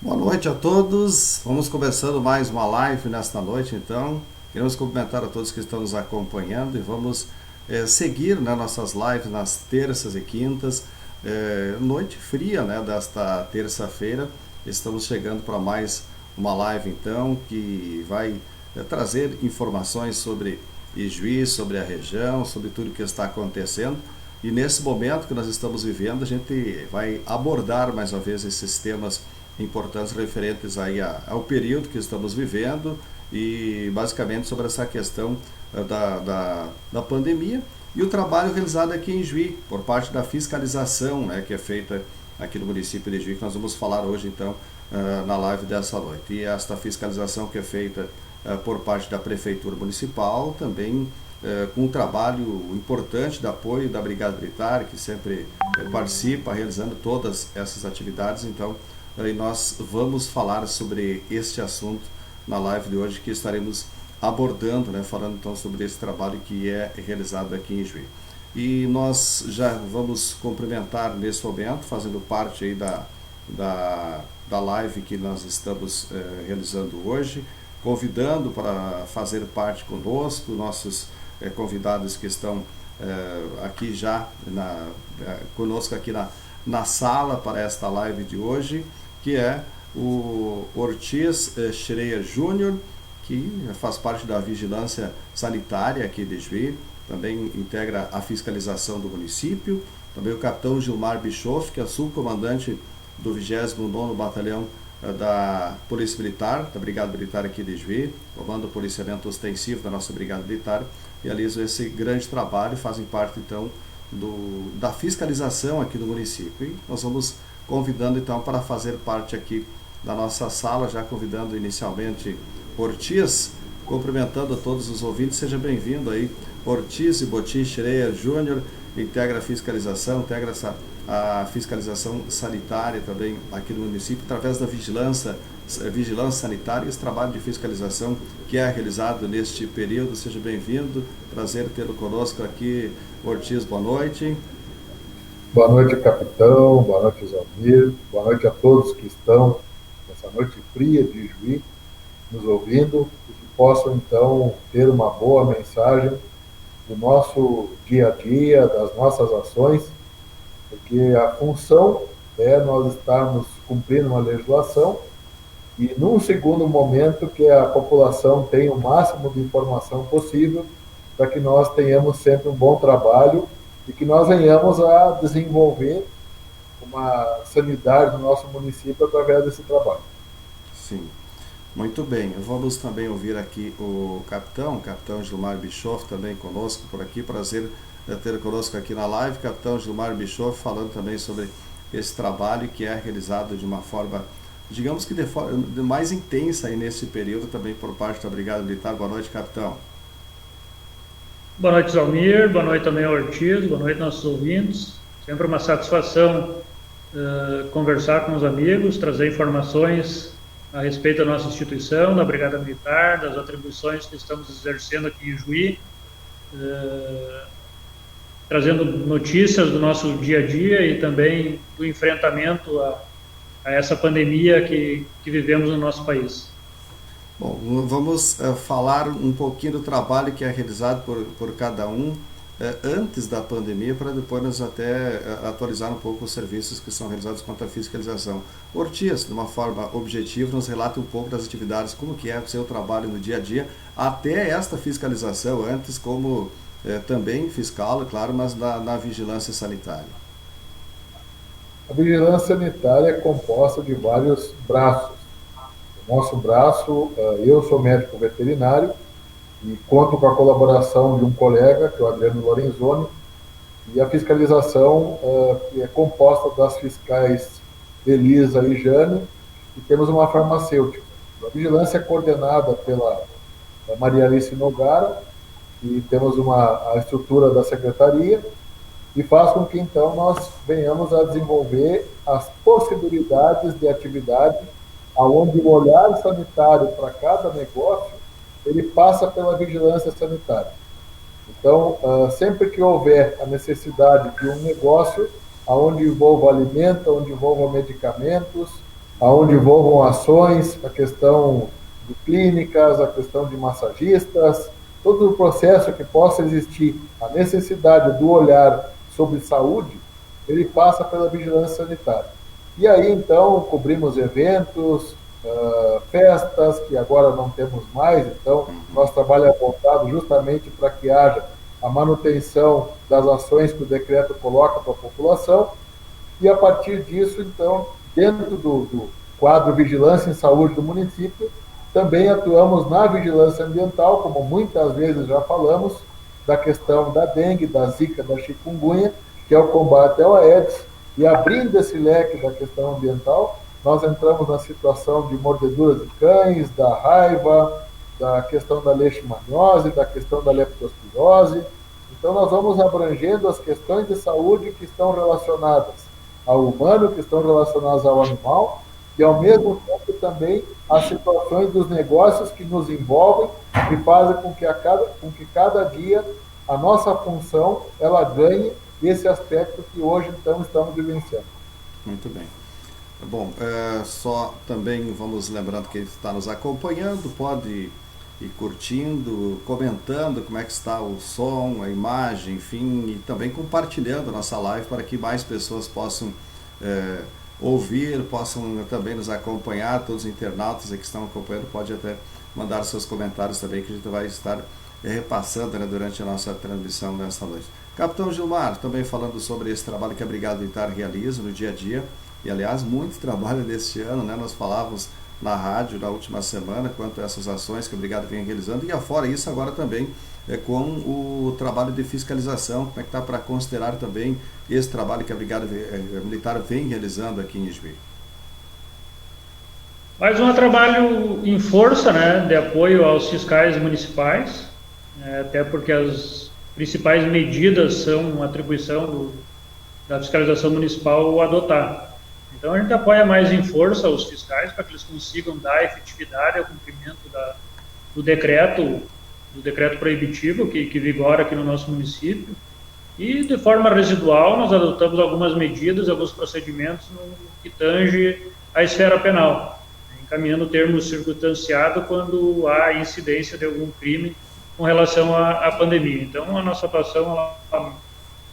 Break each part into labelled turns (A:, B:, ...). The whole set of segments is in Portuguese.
A: Boa noite a todos. Vamos começando mais uma live nesta noite, então. Queremos cumprimentar a todos que estão nos acompanhando e vamos seguir, né, nossas lives nas terças e quintas. Noite fria, né, desta terça-feira. Estamos chegando para mais uma live, então, que vai trazer informações sobre Ijuí, sobre a região, sobre tudo que está acontecendo. E nesse momento que nós estamos vivendo, a gente vai abordar mais uma vez esses temas importantes referentes aí ao período que estamos vivendo e basicamente sobre essa questão da pandemia e o trabalho realizado aqui em Juí por parte da fiscalização, né, que é feita aqui no município de Juí, que nós vamos falar hoje então na live dessa noite. E esta fiscalização que é feita por parte da Prefeitura Municipal, também com um trabalho importante de apoio da Brigada Militar, que sempre participa realizando todas essas atividades. Então, e nós vamos falar sobre este assunto na live de hoje, que estaremos abordando, né, falando então sobre esse trabalho que é realizado aqui em Juí. E nós já vamos cumprimentar nesse momento, fazendo parte aí da live que nós estamos realizando hoje, convidando para fazer parte conosco, nossos convidados que estão aqui já conosco aqui na sala para esta live de hoje, que é o Ortiz Schreier Júnior, que faz parte da vigilância sanitária aqui de Juí, também integra a fiscalização do município, também o capitão Gilmar Bischoff, que é subcomandante do 29º Batalhão da Polícia Militar, da Brigada Militar aqui de Juí, comanda o policiamento ostensivo da nossa Brigada Militar, realizam esse grande trabalho, fazem parte então da fiscalização aqui do município. E nós vamos convidando então para fazer parte aqui da nossa sala, já convidando inicialmente Ortiz, cumprimentando a todos os ouvintes. Seja bem-vindo aí, Ortiz Botim Schreier Júnior, integra a fiscalização, integra a fiscalização sanitária também aqui no município, através da vigilância sanitária, esse trabalho de fiscalização que é realizado neste período. Seja bem-vindo, prazer tê-lo conosco aqui, Ortiz, boa noite.
B: Boa noite, capitão. Boa noite, Zalmir. Boa noite a todos que estão nessa noite fria de Juí, nos ouvindo, e que possam, então, ter uma boa mensagem do nosso dia a dia, das nossas ações, porque a função é nós estarmos cumprindo uma legislação e, num segundo momento, que a população tenha o máximo de informação possível para que nós tenhamos sempre um bom trabalho e que nós venhamos a desenvolver uma sanidade no nosso município através desse trabalho.
A: Sim, muito bem. Vamos também ouvir aqui o capitão Gilmar Bischoff, também conosco por aqui. Prazer ter conosco aqui na live. Capitão Gilmar Bischoff, falando também sobre esse trabalho que é realizado de uma forma, digamos que de mais intensa aí nesse período também por parte da Brigada Militar. Boa noite, capitão.
C: Boa noite, Zalmir. Boa noite também ao Ortiz. Boa noite, nossos ouvintes. Sempre uma satisfação conversar com os amigos, trazer informações a respeito da nossa instituição, da Brigada Militar, das atribuições que estamos exercendo aqui em Juí, trazendo notícias do nosso dia a dia e também do enfrentamento a essa pandemia que vivemos no nosso país.
A: Bom, vamos falar um pouquinho do trabalho que é realizado por cada um antes da pandemia, para depois nós até atualizar um pouco os serviços que são realizados quanto à fiscalização. Ortiz, de uma forma objetiva, nos relata um pouco das atividades, como que é o seu trabalho no dia a dia, até esta fiscalização, antes como também fiscal, é claro, mas na vigilância sanitária.
B: A vigilância sanitária é composta de vários braços. O nosso braço, eu sou médico veterinário e conto com a colaboração de um colega, que é o Adriano Lorenzoni, e a fiscalização é composta das fiscais Elisa e Jane, e temos uma farmacêutica. A vigilância é coordenada pela Maria Alice Nogara, e temos a estrutura da secretaria, e faz com que, então, nós venhamos a desenvolver as possibilidades de atividade, aonde o olhar sanitário para cada negócio, ele passa pela vigilância sanitária. Então, sempre que houver a necessidade de um negócio, onde envolva alimento, onde envolva medicamentos, aonde envolvam ações, a questão de clínicas, a questão de massagistas, todo o processo que possa existir, a necessidade do olhar sobre saúde, ele passa pela vigilância sanitária. E aí, então, cobrimos eventos, festas, que agora não temos mais, então, nosso trabalho é voltado justamente para que haja a manutenção das ações que o decreto coloca para a população, e a partir disso, então, dentro do quadro Vigilância em Saúde do município, também atuamos na vigilância ambiental, como muitas vezes já falamos, da questão da dengue, da zika, da chikungunya, que é o combate ao Aedes, e abrindo esse leque da questão ambiental, nós entramos na situação de mordeduras de cães, da raiva, da questão da leishmaniose, da questão da leptospirose. Então, nós vamos abrangendo as questões de saúde que estão relacionadas ao humano, que estão relacionadas ao animal, e, ao mesmo tempo, também as situações dos negócios que nos envolvem e fazem com que cada dia a nossa função ela ganhe esse aspecto que hoje, então, estamos vivenciando.
A: Muito bem. Bom, só também vamos lembrando que está nos acompanhando, pode ir curtindo, comentando como é que está o som, a imagem, enfim, e também compartilhando a nossa live para que mais pessoas possam ouvir, possam também nos acompanhar. Todos os internautas que estão acompanhando podem até mandar seus comentários também, que a gente vai estar repassando, né, durante a nossa transmissão nesta noite. Capitão Gilmar, também falando sobre esse trabalho que a Brigada Militar realiza no dia a dia, e aliás, muito trabalho deste ano, né? Nós falávamos na rádio na última semana quanto a essas ações que a Brigada vem realizando, e afora isso agora também com o trabalho de fiscalização. Como é que está para considerar também esse trabalho que a Brigada Militar vem realizando aqui em Ijuí?
C: Mais um trabalho em força, né, de apoio aos fiscais municipais, até porque as principais medidas são atribuição da fiscalização municipal adotar. Então, a gente apoia mais em força os fiscais para que eles consigam dar efetividade ao cumprimento do decreto proibitivo que vigora aqui no nosso município. E, de forma residual, nós adotamos algumas medidas, alguns procedimentos no que tange à esfera penal, encaminhando o termo circunstanciado quando há incidência de algum crime com relação à pandemia. Então, a nossa atuação ela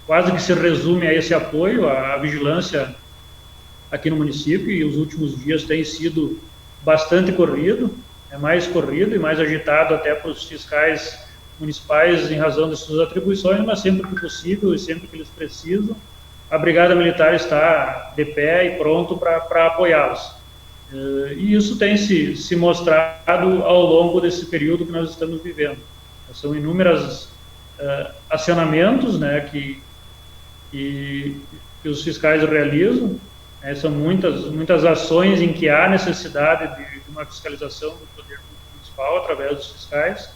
C: quase que se resume a esse apoio, à vigilância aqui no município, e os últimos dias tem sido bastante corrido, mais corrido e mais agitado até para os fiscais municipais em razão de suas atribuições, mas sempre que possível e sempre que eles precisam, a Brigada Militar está de pé e pronto para apoiá-los. E isso tem se mostrado ao longo desse período que nós estamos vivendo. São inúmeros acionamentos, né, que os fiscais realizam. São muitas ações em que há necessidade de uma fiscalização do poder municipal através dos fiscais,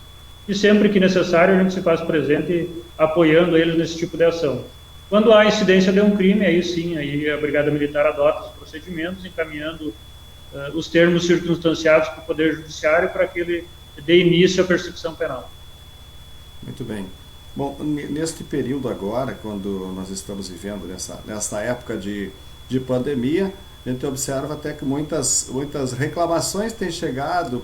C: e sempre que necessário a gente se faz presente apoiando eles nesse tipo de ação. Quando há incidência de um crime, aí sim, aí a Brigada Militar adota os procedimentos, encaminhando os termos circunstanciados para o Poder Judiciário para que ele dê início à persecução penal.
A: Muito bem. Bom, neste período agora, quando nós estamos vivendo nessa época de pandemia, a gente observa até que muitas reclamações têm chegado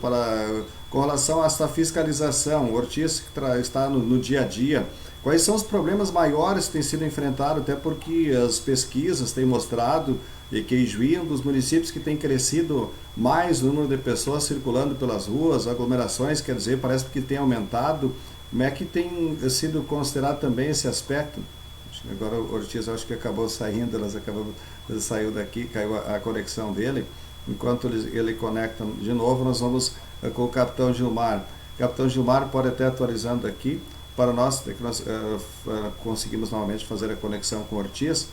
A: com relação a essa fiscalização. O Ortiz está no dia a dia. Quais são os problemas maiores que têm sido enfrentados, até porque as pesquisas têm mostrado que Ijuí é um dos municípios que tem crescido mais o número de pessoas circulando pelas ruas, aglomerações, quer dizer, parece que tem aumentado. Como é que tem sido considerado também esse aspecto? Agora o Ortiz, eu acho que acabou saindo, saiu daqui, caiu a conexão dele. Enquanto ele conecta de novo, nós vamos com o Capitão Gilmar. Capitão Gilmar pode até atualizando aqui para nós, que nós conseguimos novamente fazer a conexão com o Ortiz,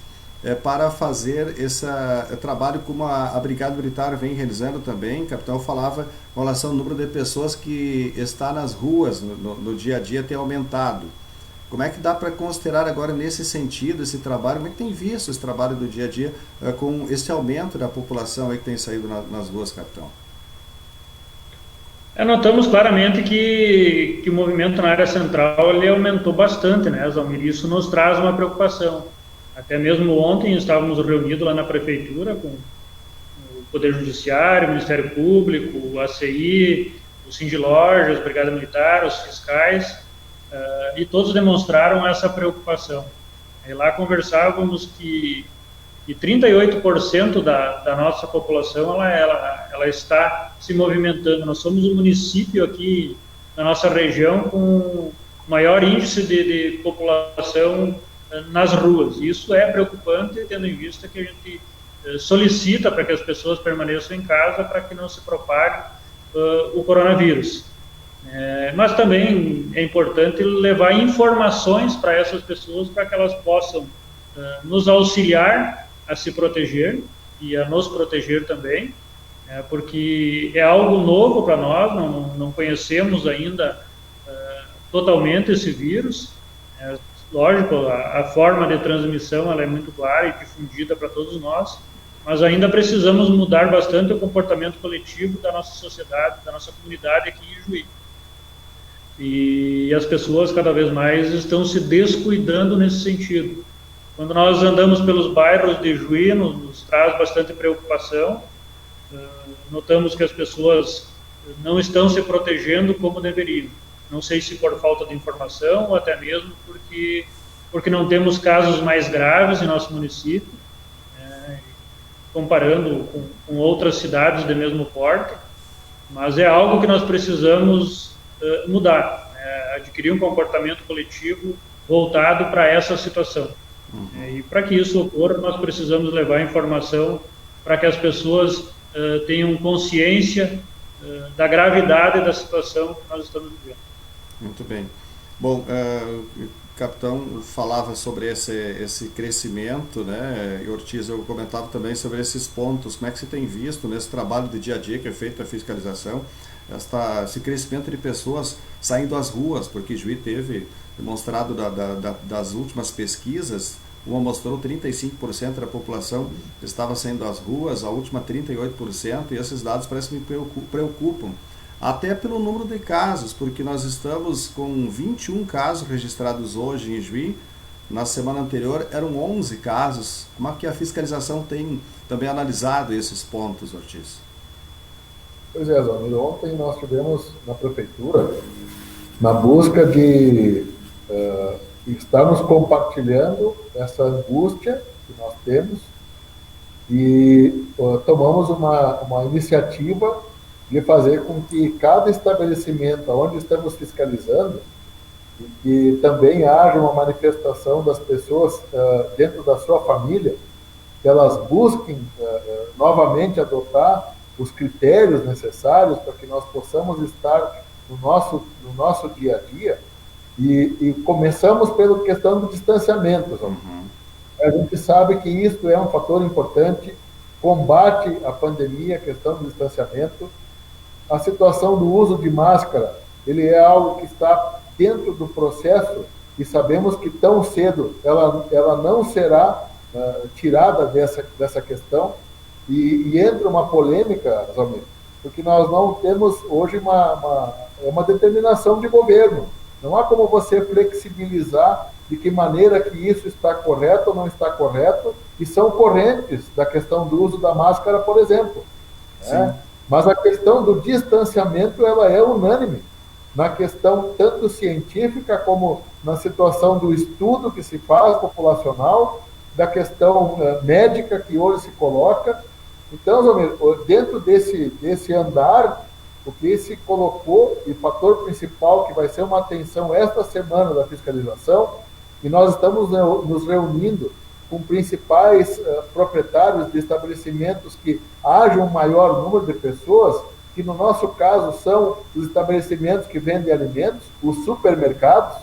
A: para fazer esse trabalho como a Brigada Militar vem realizando também. O capitão falava com relação ao número de pessoas que está nas ruas no dia a dia tem aumentado. Como é que dá para considerar agora nesse sentido esse trabalho? Como é que tem visto esse trabalho do dia a dia com esse aumento da população aí que tem saído nas ruas, capitão?
C: Notamos claramente que o movimento na área central ele aumentou bastante, né, Zalmir? Isso nos traz uma preocupação. Até mesmo ontem estávamos reunidos lá na prefeitura com o Poder Judiciário, Ministério Público, o ACI, o Sindlojas, Brigada Militar, os fiscais, e todos demonstraram essa preocupação. E lá conversávamos que 38% da nossa população ela está se movimentando. Nós somos um município aqui na nossa região com maior índice de população nas ruas. Isso é preocupante, tendo em vista que a gente solicita para que as pessoas permaneçam em casa para que não se propague o coronavírus. Mas também é importante levar informações para essas pessoas para que elas possam nos auxiliar a se proteger e a nos proteger também, porque é algo novo para nós, não conhecemos ainda totalmente esse vírus. Lógico, a forma de transmissão ela é muito clara e difundida para todos nós, mas ainda precisamos mudar bastante o comportamento coletivo da nossa sociedade, da nossa comunidade aqui em Juí. E as pessoas cada vez mais estão se descuidando nesse sentido. Quando nós andamos pelos bairros de Juí, nos traz bastante preocupação. Notamos que as pessoas não estão se protegendo como deveriam. Não sei se por falta de informação ou até mesmo porque não temos casos mais graves em nosso município, comparando com outras cidades de mesmo porte. Mas é algo que nós precisamos mudar, adquirir um comportamento coletivo voltado para essa situação. E para que isso ocorra, nós precisamos levar informação para que as pessoas tenham consciência da gravidade da situação que nós estamos vivendo.
A: Muito bem. Bom, o capitão falava sobre esse crescimento, né? E Ortiz, eu comentava também sobre esses pontos. Como é que você tem visto nesse trabalho de dia a dia que é feito a fiscalização, esse crescimento de pessoas saindo às ruas, porque Juí teve demonstrado das últimas pesquisas, uma mostrou 35% da população estava saindo às ruas, a última 38%, e esses dados parecem me preocupam, até pelo número de casos, porque nós estamos com 21 casos registrados hoje em Juí, na semana anterior eram 11 casos. Como é que a fiscalização tem também analisado esses pontos, Ortiz?
B: Pois é, Zóio, ontem nós tivemos na prefeitura, na busca de estarmos compartilhando essa angústia que nós temos e tomamos uma iniciativa de fazer com que cada estabelecimento onde estamos fiscalizando, e que também haja uma manifestação das pessoas dentro da sua família, que elas busquem novamente adotar os critérios necessários para que nós possamos estar no nosso dia a dia. E começamos pela questão do distanciamento. A gente sabe que isso é um fator importante, combate a pandemia, a questão do distanciamento. A situação do uso de máscara, ele é algo que está dentro do processo e sabemos que tão cedo ela não será tirada dessa questão. E entra uma polêmica, Zalmir, porque nós não temos hoje uma determinação de governo. Não há como você flexibilizar de que maneira que isso está correto ou não está correto, e são correntes da questão do uso da máscara, por exemplo. Né? Mas a questão do distanciamento, ela é unânime, na questão tanto científica como na situação do estudo que se faz populacional, da questão médica que hoje se coloca. Então, dentro desse andar, o que se colocou, e o fator principal que vai ser uma atenção esta semana da fiscalização, e nós estamos nos reunindo com principais proprietários de estabelecimentos que haja um maior número de pessoas, que no nosso caso são os estabelecimentos que vendem alimentos, os supermercados,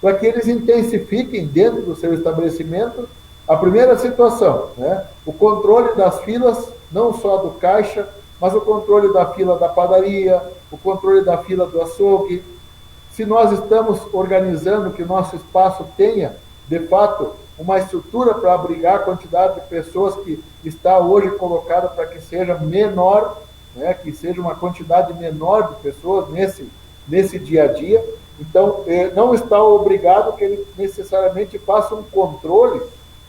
B: para que eles intensifiquem dentro do seu estabelecimento a primeira situação, né? O controle das filas, não só do caixa, mas o controle da fila da padaria, o controle da fila do açougue. Se nós estamos organizando que o nosso espaço tenha, de fato, uma estrutura para abrigar a quantidade de pessoas que está hoje colocada para que seja menor, né, que seja uma quantidade menor de pessoas nesse dia a dia. Então, não está obrigado que ele necessariamente faça um controle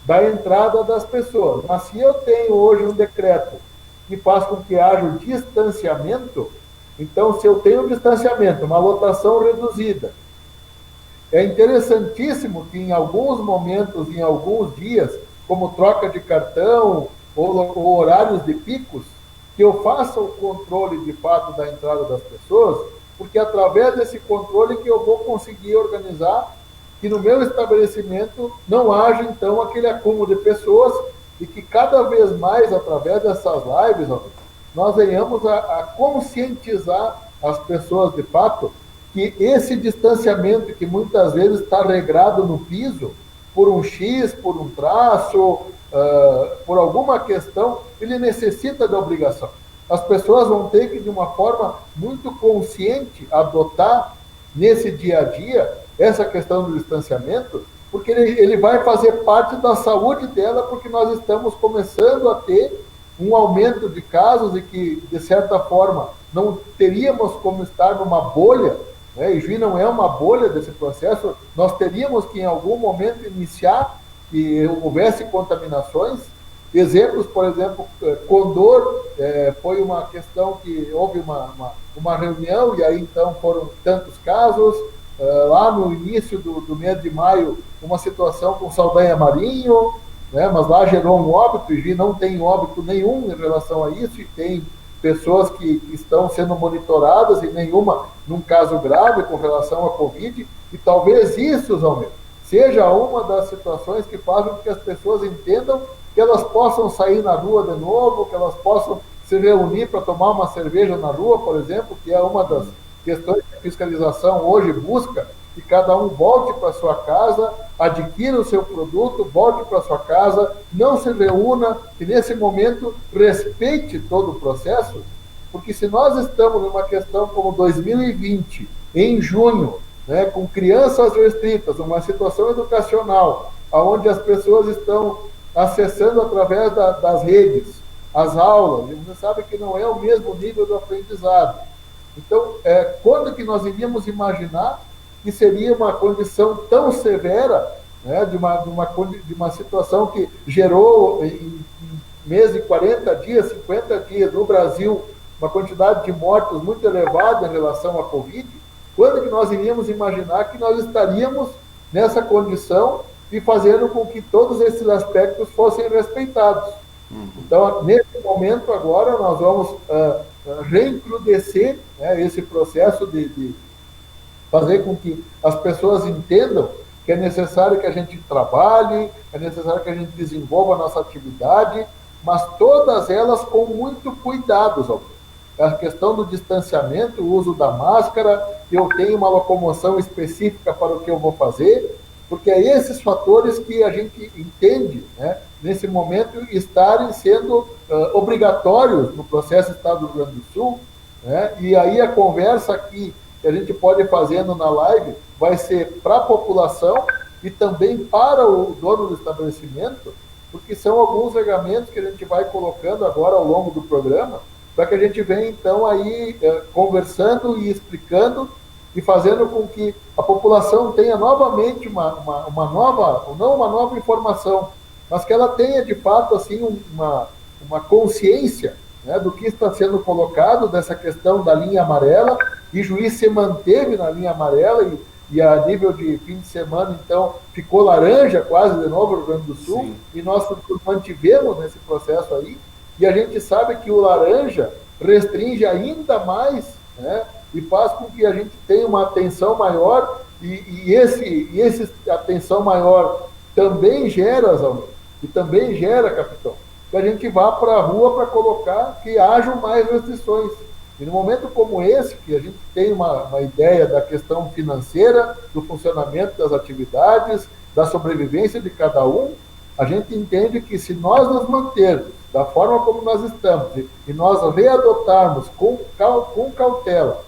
B: da entrada das pessoas. Mas se eu tenho hoje um decreto que faz com que haja o distanciamento. Então, se eu tenho um distanciamento, uma lotação reduzida, é interessantíssimo que em alguns momentos, em alguns dias, como troca de cartão ou horários de picos, que eu faça o controle de fato da entrada das pessoas, porque através desse controle que eu vou conseguir organizar que no meu estabelecimento não haja, então, aquele acúmulo de pessoas e que cada vez mais, através dessas lives, nós venhamos a conscientizar as pessoas, de fato, que esse distanciamento que muitas vezes está regrado no piso, por um X, por um traço, por alguma questão, ele necessita da obrigação. As pessoas vão ter que, de uma forma muito consciente, adotar nesse dia a dia essa questão do distanciamento, porque ele vai fazer parte da saúde dela, porque nós estamos começando a ter um aumento de casos e que, de certa forma, não teríamos como estar numa bolha, né? E Juí não é uma bolha desse processo, nós teríamos que, em algum momento, iniciar que houvesse contaminações. Exemplos, por exemplo, Condor, foi uma questão que houve uma reunião, e aí então foram tantos casos. Lá no início do mês de maio, uma situação com Saldanha Marinho, né, mas lá gerou um óbito, e não tem óbito nenhum em relação a isso, e tem pessoas que estão sendo monitoradas, e nenhuma num caso grave com relação à Covid, e talvez isso, Zalmir, seja uma das situações que fazem com que as pessoas entendam que elas possam sair na rua de novo, que elas possam se reunir para tomar uma cerveja na rua, por exemplo, que é uma das questões que a fiscalização hoje busca, que cada um volte para sua casa, adquira o seu produto, volte para sua casa, não se reúna, que nesse momento respeite todo o processo, porque se nós estamos numa questão como 2020, em junho, né, com crianças restritas, uma situação educacional, onde as pessoas estão acessando através das redes as aulas, e você sabe que não é o mesmo nível do aprendizado. Então, quando que nós iríamos imaginar que seria uma condição tão severa, né, de uma situação que gerou em mês de 40 dias, 50 dias no Brasil, uma quantidade de mortos muito elevada em relação à Covid? Quando que nós iríamos imaginar que nós estaríamos nessa condição e fazendo com que todos esses aspectos fossem respeitados? Então, nesse momento agora, nós vamos reincrudecer, né, esse processo de fazer com que as pessoas entendam que é necessário que a gente trabalhe, é necessário que a gente desenvolva a nossa atividade, mas todas elas com muito cuidado, a questão do distanciamento, o uso da máscara, eu tenho uma locomoção específica para o que eu vou fazer, porque é esses fatores que a gente entende, né, nesse momento, estarem sendo obrigatórios no processo Estado do Rio Grande do Sul, né, e aí a conversa aqui que a gente pode ir fazendo na live vai ser para a população e também para o dono do estabelecimento, porque são alguns regamentos que a gente vai colocando agora ao longo do programa, para que a gente venha, então, aí conversando e explicando e fazendo com que a população tenha novamente uma nova, não uma nova informação, mas que ela tenha, de fato, assim, uma consciência, né, do que está sendo colocado, dessa questão da linha amarela, e Juí se manteve na linha amarela, e a nível de fim de semana, então, ficou laranja quase de novo no Rio Grande do Sul. Sim. E nós mantivemos nesse processo aí, e a gente sabe que o laranja restringe ainda mais, né, e faz com que a gente tenha uma atenção maior, e esse atenção maior também gera, Zalmir, e também gera, capitão, que a gente vá para a rua para colocar que hajam mais restrições. E no momento como esse, que a gente tem uma ideia da questão financeira, do funcionamento das atividades, da sobrevivência de cada um, a gente entende que se nós nos mantermos da forma como nós estamos, e nós readotarmos com cautela,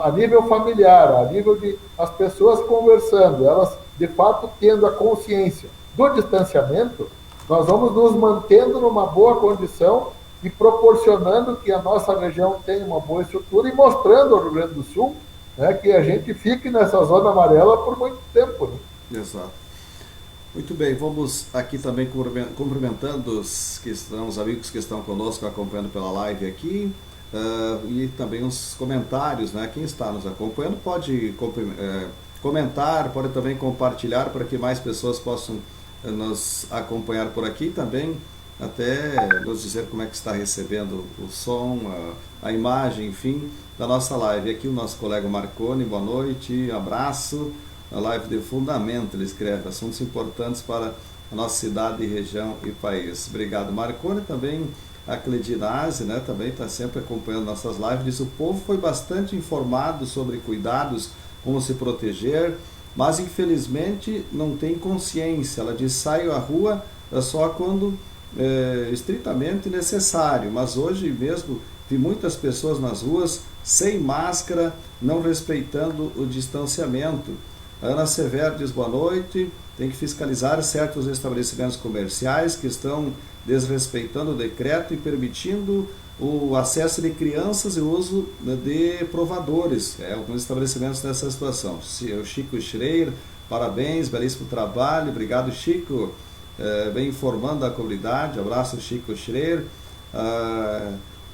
B: a nível familiar, a nível de as pessoas conversando, elas de fato tendo a consciência do distanciamento, nós vamos nos mantendo numa boa condição e proporcionando que a nossa região tenha uma boa estrutura e mostrando ao Rio Grande do Sul, né, que a gente fique nessa zona amarela por muito tempo. Né?
A: Exato. Muito bem, vamos aqui também cumprimentando os amigos que estão conosco acompanhando pela live aqui, e também os comentários, né? Quem está nos acompanhando pode comentar, pode também compartilhar para que mais pessoas possam nos acompanhar por aqui também, até nos dizer como é que está recebendo o som, a imagem, enfim, da nossa live. Aqui o nosso colega Marconi, boa noite, abraço. A live de fundamento, ele escreve, assuntos importantes para a nossa cidade, região e país. Obrigado, Marconi. Também a Cledinase, né, também está sempre acompanhando nossas lives, diz: o povo foi bastante informado sobre cuidados, como se proteger, mas infelizmente não tem consciência. Ela diz: saio à rua só quando estritamente necessário, mas hoje mesmo vi muitas pessoas nas ruas sem máscara, não respeitando o distanciamento. A Ana Severo diz: boa noite, tem que fiscalizar certos estabelecimentos comerciais que estão desrespeitando o decreto e permitindo o acesso de crianças e o uso de provadores. Alguns estabelecimentos nessa situação. O Chico Schreier, parabéns, belíssimo trabalho, obrigado, Chico, bem informando a comunidade, abraço, Chico Schreier.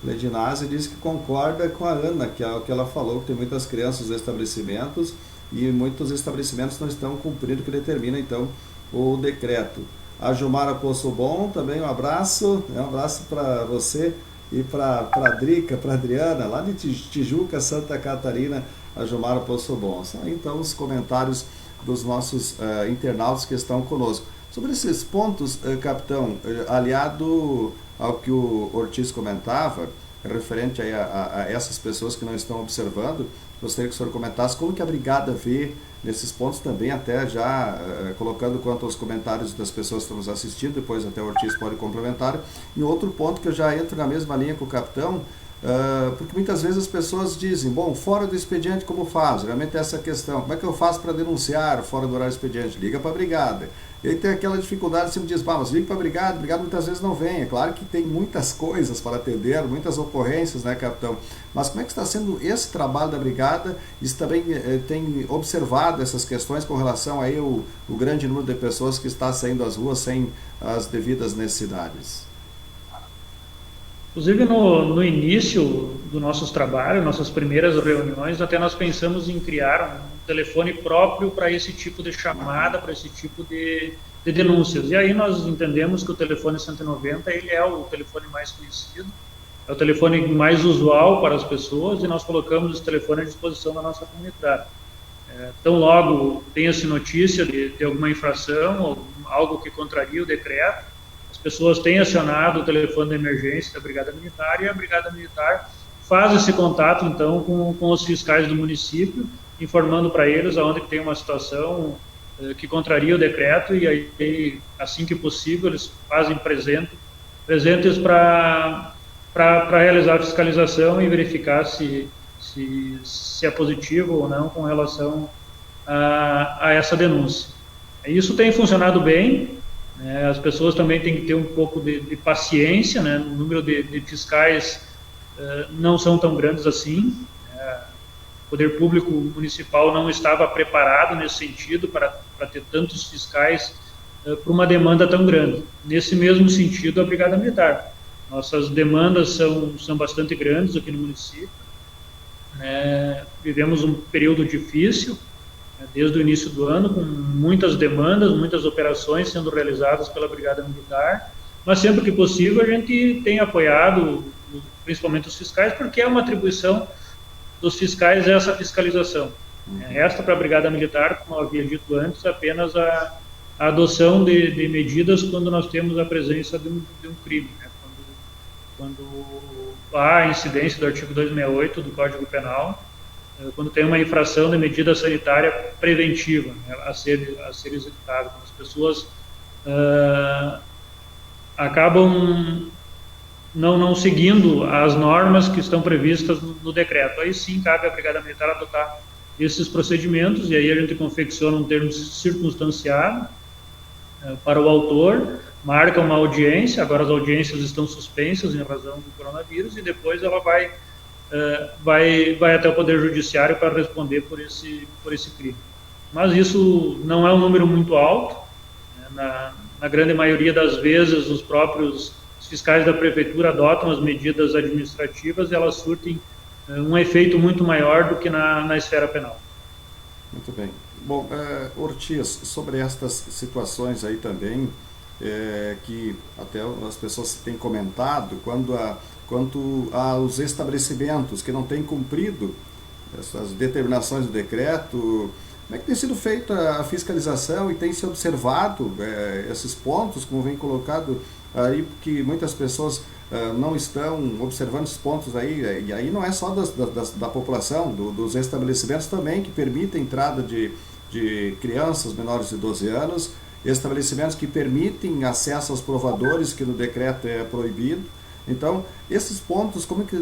A: Ledinase diz que concorda com a Ana, que é o que ela falou, que tem muitas crianças nos estabelecimentos e muitos estabelecimentos não estão cumprindo o que determina então o decreto. A Gilmara Poço Bom, também um abraço para você e para a Drica, para a Adriana, lá de Tijuca, Santa Catarina, a Gilmara Poço Bom. São então os comentários dos nossos internautas que estão conosco. Sobre esses pontos, capitão, aliado ao que o Ortiz comentava, referente a essas pessoas que não estão observando, gostaria que o senhor comentasse como que a Brigada vê nesses pontos também, até já colocando quanto aos comentários das pessoas que estão nos assistindo, depois até o Ortiz pode complementar. E outro ponto que eu já entro na mesma linha com o capitão, porque muitas vezes as pessoas dizem: bom, fora do expediente como faz? Realmente essa questão, como é que eu faço para denunciar fora do horário do expediente? Liga para a Brigada. E aí tem aquela dificuldade, você me diz: mas liga para a Brigada muitas vezes não vem. É claro que tem muitas coisas para atender, muitas ocorrências, né, capitão? Mas como é que está sendo esse trabalho da Brigada? Isso também tem observado essas questões com relação aí o grande número de pessoas que está saindo às ruas sem as devidas necessidades?
C: Inclusive, no início dos nossos trabalhos, nossas primeiras reuniões, até nós pensamos em criar um telefone próprio para esse tipo de chamada, para esse tipo de denúncias. E aí nós entendemos que o telefone 190 ele é o telefone mais conhecido, é o telefone mais usual para as pessoas, e nós colocamos esse telefone à disposição da nossa comunidade. Tão logo tenha-se notícia de alguma infração ou algo que contraria o decreto, as pessoas têm acionado o telefone de emergência da Brigada Militar, e a Brigada Militar faz esse contato, então, com os fiscais do município, informando para eles aonde tem uma situação que contraria o decreto, e aí, assim que possível, eles fazem presentes para realizar a fiscalização e verificar se é positivo ou não com relação a essa denúncia. Isso tem funcionado bem. As pessoas também têm que ter um pouco de paciência, né? O número de fiscais não são tão grandes assim. O poder público municipal não estava preparado nesse sentido para ter tantos fiscais para uma demanda tão grande. Nesse mesmo sentido, a Brigada Militar. Nossas demandas são bastante grandes aqui no município. Vivemos um período difícil, desde o início do ano, com muitas demandas, muitas operações sendo realizadas pela Brigada Militar, mas sempre que possível a gente tem apoiado, principalmente os fiscais, porque é uma atribuição dos fiscais essa fiscalização. Resta para a Brigada Militar, como eu havia dito antes, apenas a adoção de medidas quando nós temos a presença de um crime, né? Quando há incidência do artigo 268 do Código Penal, quando tem uma infração de medida sanitária preventiva, né, a ser executada. As pessoas acabam não seguindo as normas que estão previstas no decreto. Aí sim cabe à Brigada Militar adotar esses procedimentos, e aí a gente confecciona um termo circunstanciado para o autor, marca uma audiência. Agora as audiências estão suspensas em razão do coronavírus, e depois ela vai até o Poder Judiciário para responder por esse crime. Mas isso não é um número muito alto, né? na grande maioria das vezes, os próprios fiscais da prefeitura adotam as medidas administrativas e elas surtem um efeito muito maior do que na esfera penal.
A: Muito bem. Bom, Ortiz, sobre estas situações aí também, que até as pessoas têm comentado, quanto aos estabelecimentos que não têm cumprido essas determinações do decreto, como é que tem sido feita a fiscalização e tem se observado esses pontos, como vem colocado aí, porque muitas pessoas não estão observando esses pontos aí, e aí não é só da população, dos estabelecimentos também, que permitem a entrada de crianças menores de 12 anos, estabelecimentos que permitem acesso aos provadores, que no decreto é proibido. Então, esses pontos, como que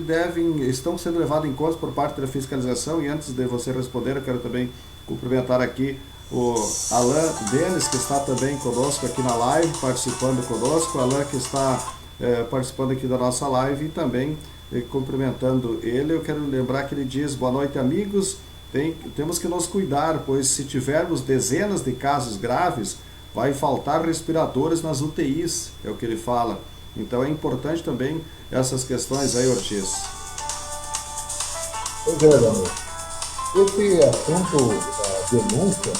A: estão sendo levados em conta por parte da fiscalização? E antes de você responder, eu quero também cumprimentar aqui o Alain Denis, que está também conosco aqui na live, participando conosco. O Alain, que está participando aqui da nossa live, e também cumprimentando ele. Eu quero lembrar que ele diz: boa noite, amigos. Temos que nos cuidar, pois se tivermos dezenas de casos graves, vai faltar respiradores nas UTIs, é o que ele fala. Então é importante também essas questões aí, Ortiz.
B: Pois é, Daniel. Esse assunto da denúncia,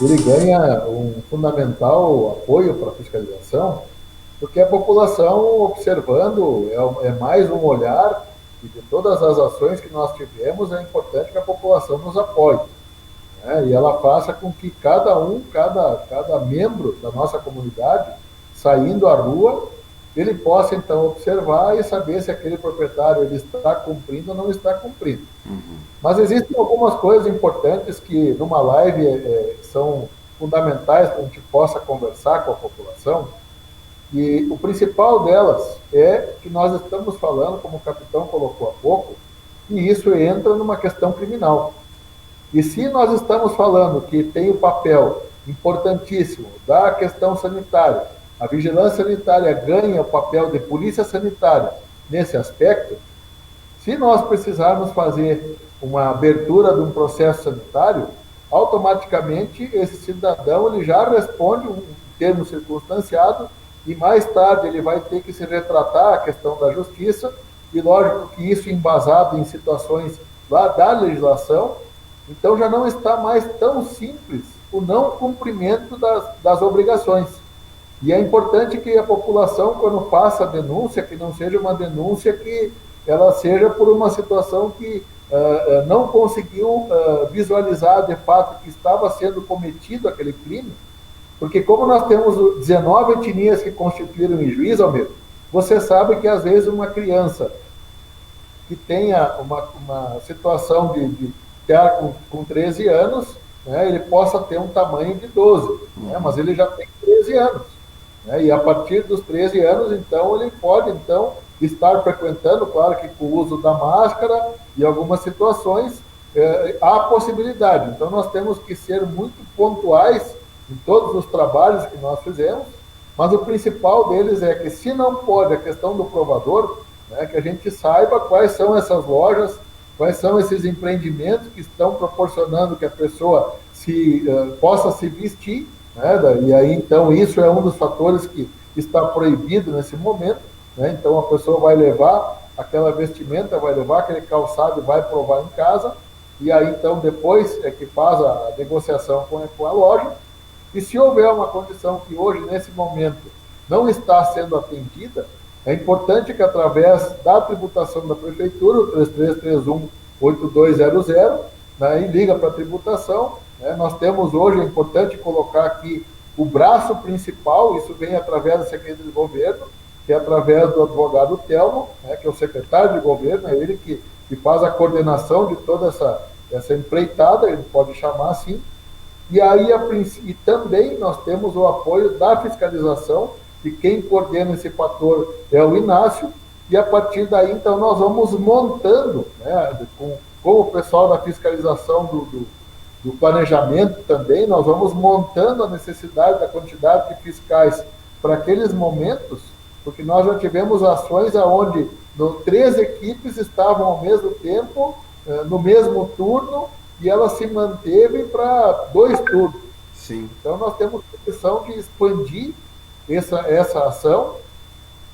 B: ele ganha um fundamental apoio para a fiscalização, porque a população observando é mais um olhar, e de todas as ações que nós tivemos, é importante que a população nos apoie, né? E ela faça com que cada membro da nossa comunidade, saindo à rua, ele possa então observar e saber se aquele proprietário ele está cumprindo ou não está cumprindo. Uhum. Mas existem algumas coisas importantes que numa live são fundamentais para a gente possa conversar com a população, e o principal delas é que nós estamos falando, como o capitão colocou há pouco, e isso entra numa questão criminal. E se nós estamos falando que tem o papel importantíssimo da questão sanitária, a vigilância sanitária ganha o papel de polícia sanitária nesse aspecto, se nós precisarmos fazer uma abertura de um processo sanitário, automaticamente esse cidadão ele já responde um termo circunstanciado e mais tarde ele vai ter que se retratar a questão da justiça, e lógico que isso embasado em situações lá da legislação, então já não está mais tão simples o não cumprimento das obrigações. E é importante que a população, quando faça a denúncia, que não seja uma denúncia que ela seja por uma situação que não conseguiu visualizar de fato que estava sendo cometido aquele crime, porque como nós temos 19 etnias que constituíram em Juiz, Almeida, você sabe que às vezes uma criança que tenha uma situação de ter com 13 anos, né, ele possa ter um tamanho de 12, né, mas ele já tem 13 anos. Né, e a partir dos 13 anos, então, ele pode estar frequentando, claro que com o uso da máscara e algumas situações, há possibilidade. Então, nós temos que ser muito pontuais em todos os trabalhos que nós fizemos, mas o principal deles é que, se não pode a questão do provador, né, que a gente saiba quais são essas lojas, quais são esses empreendimentos que estão proporcionando que a pessoa possa se vestir, né, e aí, então, isso é um dos fatores que está proibido nesse momento, né, então a pessoa vai levar aquela vestimenta, vai levar aquele calçado e vai provar em casa, e aí, então, depois é que faz a negociação com a loja. E se houver uma condição que hoje, nesse momento, não está sendo atendida, é importante que, através da tributação da Prefeitura, o 3331-8200, né, e liga para a tributação, né, nós temos hoje, é importante colocar aqui o braço principal, isso vem através da Secretaria de Governo, que é através do advogado Telmo, né, que é o secretário de governo, é ele que faz a coordenação de toda essa empreitada, ele pode chamar assim. E aí, e também nós temos o apoio da fiscalização, e quem coordena esse fator é o Inácio, e a partir daí, então, nós vamos montando, né, com o pessoal da fiscalização do planejamento também, nós vamos montando a necessidade da quantidade de fiscais para aqueles momentos, porque nós já tivemos ações onde 3 equipes estavam ao mesmo tempo, no mesmo turno, e ela se manteve para 2 turnos.
A: Sim.
B: Então, nós temos a missão de expandir essa ação.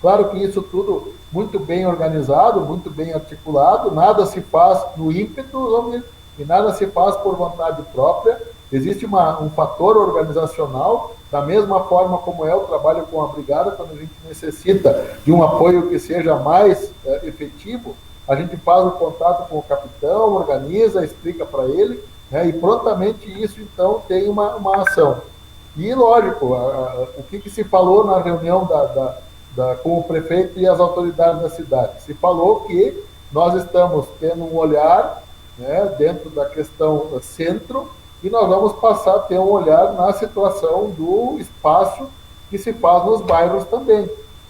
B: Claro que isso tudo muito bem organizado, muito bem articulado, nada se faz no ímpeto e nada se faz por vontade própria. Existe um fator organizacional, da mesma forma como é o trabalho com a brigada, quando a gente necessita de um apoio que seja mais efetivo, a gente faz o contato com o capitão, organiza, explica para ele, né, e prontamente isso, então, tem uma ação. E, lógico, o que se falou na reunião com o prefeito e as autoridades da cidade? Se falou que nós estamos tendo um olhar, né, dentro da questão centro, e nós vamos passar a ter um olhar na situação do espaço que se faz nos bairros também.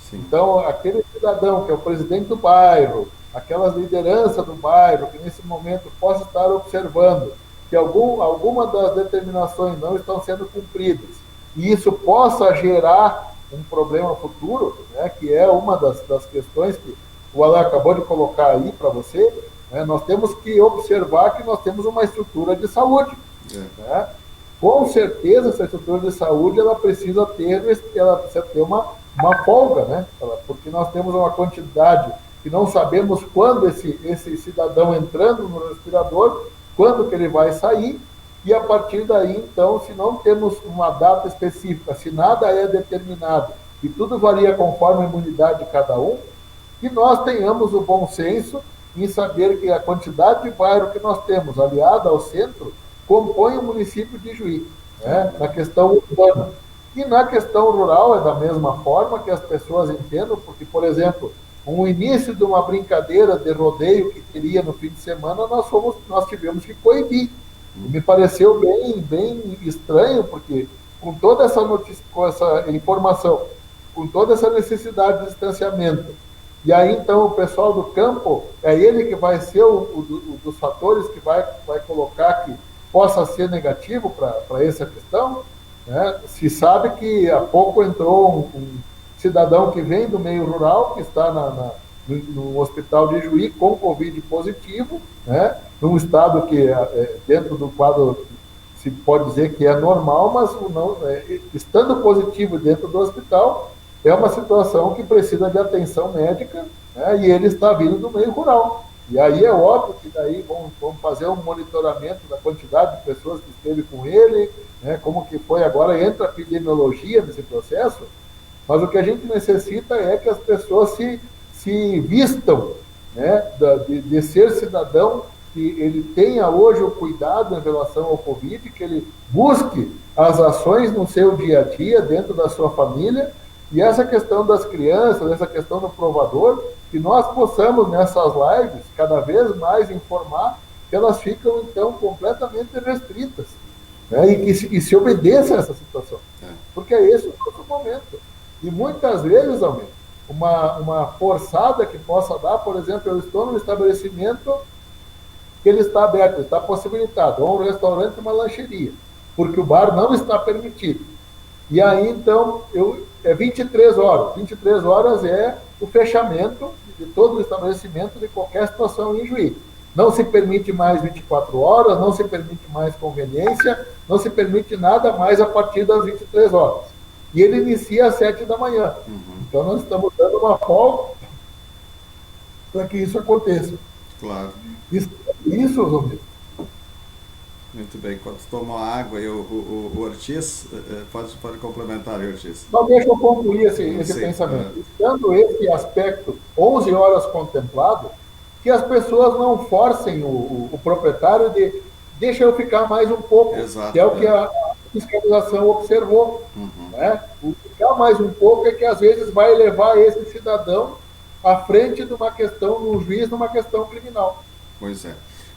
B: Sim. Então, aquele cidadão que é o presidente do bairro, aquelas lideranças do bairro, que nesse momento possa estar observando que alguma das determinações não estão sendo cumpridas, e isso possa gerar um problema futuro, né, que é uma das questões que o Alain acabou de colocar aí para você, né, nós temos que observar que nós temos uma estrutura de saúde. Né? Com certeza, essa estrutura de saúde ela precisa ter uma folga, né? Porque nós temos uma quantidade que não sabemos quando esse cidadão entrando no respirador, quando que ele vai sair, e a partir daí, então, se não temos uma data específica, se nada é determinado, e tudo varia conforme a imunidade de cada um, que nós tenhamos o bom senso em saber que a quantidade de bairro que nós temos, aliada ao centro, compõe o município de Juí, né, na questão urbana. E na questão rural é da mesma forma, que as pessoas entendam, porque, por exemplo, um início de uma brincadeira de rodeio que teria no fim de semana, nós tivemos que coibir. E me pareceu bem estranho, porque com toda essa notícia, com essa informação, com toda essa necessidade de distanciamento, e aí então o pessoal do campo, é ele que vai ser dos fatores que vai colocar que possa ser negativo para essa questão, né? Se sabe que há pouco entrou um cidadão que vem do meio rural, que está no hospital de Juí com Covid positivo, né? Num estado que, dentro do quadro, se pode dizer que é normal, mas não, estando positivo dentro do hospital, é uma situação que precisa de atenção médica, né? E ele está vindo do meio rural. E aí é óbvio que daí vamos fazer um monitoramento da quantidade de pessoas que esteve com ele, né? Como que foi agora, entra a epidemiologia nesse processo, mas o que a gente necessita é que as pessoas se vistam, né, de ser cidadão, que ele tenha hoje o cuidado em relação ao Covid, que ele busque as ações no seu dia a dia, dentro da sua família, e essa questão das crianças, essa questão do provador, que nós possamos, nessas lives, cada vez mais informar que elas ficam, então, completamente restritas, né, e que se obedeça a essa situação. Porque é esse o nosso momento. E muitas vezes, Almir, uma forçada que possa dar, por exemplo, eu estou num estabelecimento que ele está aberto, está possibilitado, ou um restaurante, uma lancheria, porque o bar não está permitido. E aí, então, é 23 horas. 23 horas é o fechamento de todo o estabelecimento de qualquer situação em Juí. Não se permite mais 24 horas, não se permite mais conveniência, não se permite nada mais a partir das 23 horas. E ele inicia às 7 da manhã. Então, nós estamos dando uma folga para que isso aconteça.
A: Claro.
B: Isso, Romero.
A: Muito bem. Enquanto toma água, o Ortiz, pode complementar, Ortiz.
B: Não, deixa eu concluir esse pensamento. Estando esse aspecto 11 horas contemplado, que as pessoas não forcem o proprietário de deixa eu ficar mais um pouco, que é o que a fiscalização observou. Né? O ficar mais um pouco é que às vezes vai levar esse cidadão à frente de uma questão, no juiz, numa questão criminal.
A: Pois é.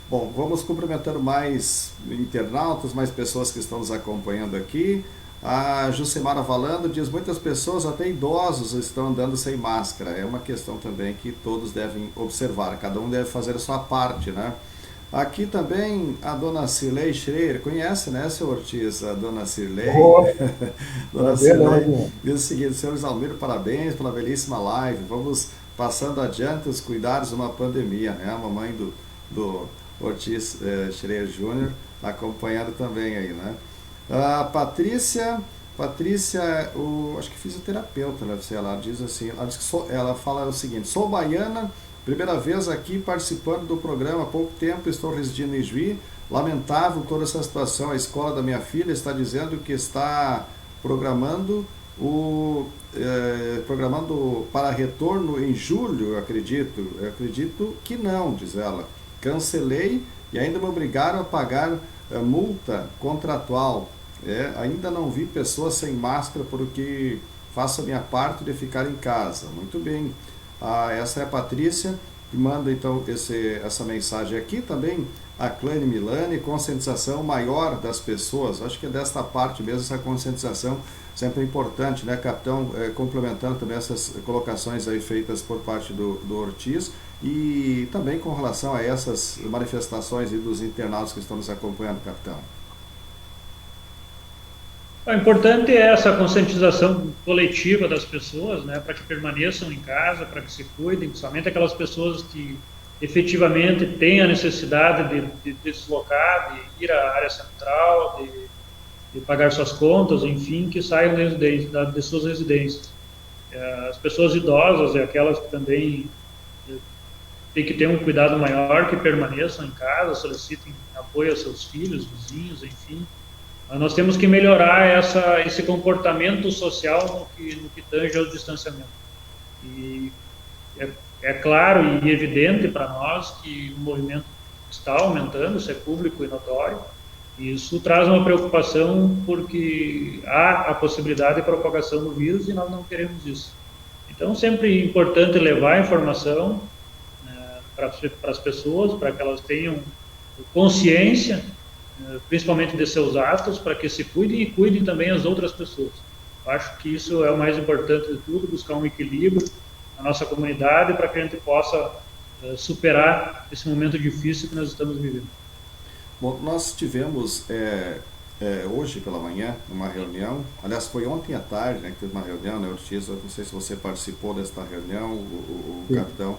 A: Bom, vamos cumprimentando mais internautas, mais pessoas que estão nos acompanhando aqui. A Jucimara Valando diz: muitas pessoas, até idosos, estão andando sem máscara. É uma questão também que todos devem observar, cada um deve fazer a sua parte, né? Aqui também a dona Cirlei Schreier, conhece, né, seu Ortiz, a dona Cirlei? Dona Cirlei diz o seguinte: senhor Almir, parabéns pela belíssima live. Vamos passando adiante os cuidados de uma pandemia, né? A mamãe do Ortiz Schreier Júnior acompanhando também aí, né? A Patrícia, acho que fisioterapeuta, deve ser, ela diz assim, ela, diz que ela fala o seguinte: sou baiana, primeira vez aqui participando do programa há pouco tempo, estou residindo em Juí, lamentável toda essa situação, a escola da minha filha está dizendo que está programando programando para retorno em julho, eu acredito que não, diz ela, cancelei e ainda me obrigaram a pagar multa contratual. Ainda não vi pessoas sem máscara porque faço a minha parte de ficar em casa. Muito bem. Essa é a Patrícia, que manda então essa mensagem aqui. Também a Clane Milani, conscientização maior das pessoas. Acho que é desta parte mesmo, essa conscientização sempre é importante, né, capitão? Complementando também essas colocações aí feitas por parte do Ortiz, e também com relação a essas manifestações aí dos internautas que estão nos acompanhando, capitão.
C: O importante é essa conscientização coletiva das pessoas, né, para que permaneçam em casa, para que se cuidem, principalmente aquelas pessoas que efetivamente têm a necessidade de deslocar, de ir à área central, de pagar suas contas, enfim, que saiam de suas residências. As pessoas idosas e aquelas que também têm que ter um cuidado maior, que permaneçam em casa, solicitem apoio aos seus filhos, vizinhos, enfim. Nós temos que melhorar esse comportamento social no que tange ao distanciamento. E é claro e evidente para nós que o movimento está aumentando, isso é público e notório, e isso traz uma preocupação porque há a possibilidade de propagação do vírus e nós não queremos isso. Então, sempre é importante levar a informação para as pessoas, para que elas tenham consciência, principalmente de seus atos, para que se cuidem e cuidem também as outras pessoas. Eu acho que isso é o mais importante de tudo, buscar um equilíbrio na nossa comunidade para que a gente possa superar esse momento difícil que nós estamos vivendo.
A: Bom, nós tivemos hoje pela manhã uma reunião, aliás foi ontem à tarde, né, que teve uma reunião, né, Ortiz, eu não sei se você participou desta reunião, o capitão,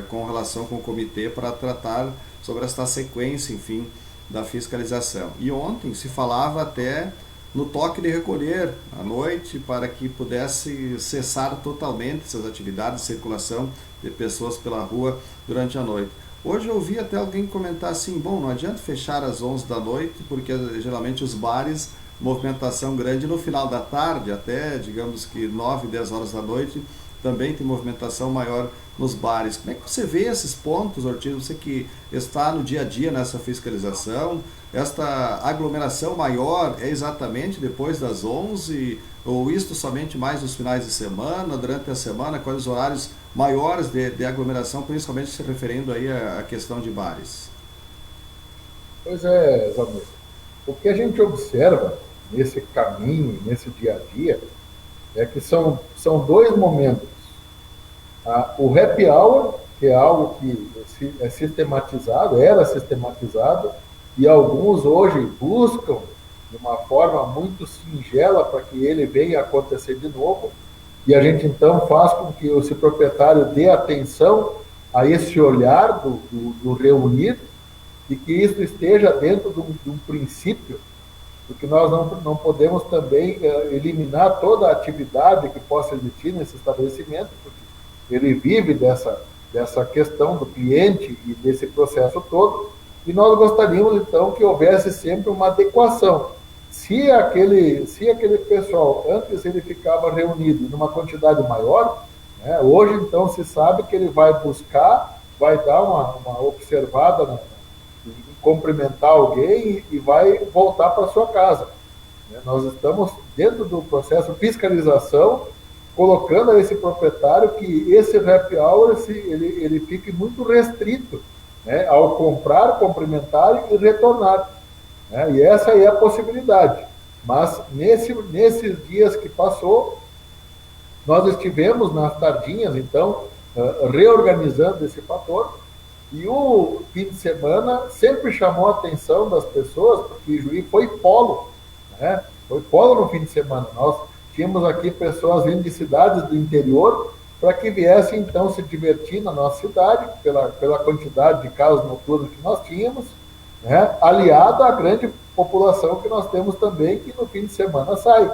A: com relação com o comitê para tratar sobre esta sequência, enfim, da fiscalização. E ontem se falava até no toque de recolher à noite para que pudesse cessar totalmente essas atividades de circulação de pessoas pela rua durante a noite. Hoje eu ouvi até alguém comentar assim, bom, não adianta fechar às 11 da noite, porque geralmente os bares, movimentação grande no final da tarde, até digamos que 9, 10 horas da noite, também tem movimentação maior nos bares. Como é que você vê esses pontos, Ortiz? Você que está no dia a dia nessa fiscalização, esta aglomeração maior é exatamente depois das 11, ou isto somente mais nos finais de semana, durante a semana, quais os horários maiores de aglomeração, principalmente se referindo aí à questão de bares?
B: Pois é, Zamir. O que a gente observa nesse caminho, nesse dia a dia, é que são dois momentos. O happy hour, que é algo que é sistematizado, era sistematizado, e alguns hoje buscam de uma forma muito singela para que ele venha a acontecer de novo, e a gente então faz com que esse proprietário dê atenção a esse olhar do reunir, e que isso esteja dentro de um princípio, porque nós não podemos também eliminar toda a atividade que possa existir nesse estabelecimento, porque ele vive dessa questão do cliente e desse processo todo, e nós gostaríamos, então, que houvesse sempre uma adequação. Se aquele pessoal, antes ele ficava reunido numa quantidade maior, né, hoje, então, se sabe que ele vai buscar, vai dar uma observada, cumprimentar alguém e vai voltar para sua casa. Nós estamos, dentro do processo de fiscalização, colocando a esse proprietário que esse happy hour ele fique muito restrito, né, ao comprar, cumprimentar e retornar. Né, e essa aí é a possibilidade. Mas nesses dias que passou, nós estivemos nas tardinhas, então, reorganizando esse fator, e o fim de semana sempre chamou a atenção das pessoas, porque Juí foi polo, né? Foi polo no fim de semana. Nós tínhamos aqui pessoas vindo de cidades do interior para que viessem, então, se divertir na nossa cidade, pela quantidade de casas noturnas que nós tínhamos, né? Aliado à grande população que nós temos também, que no fim de semana sai.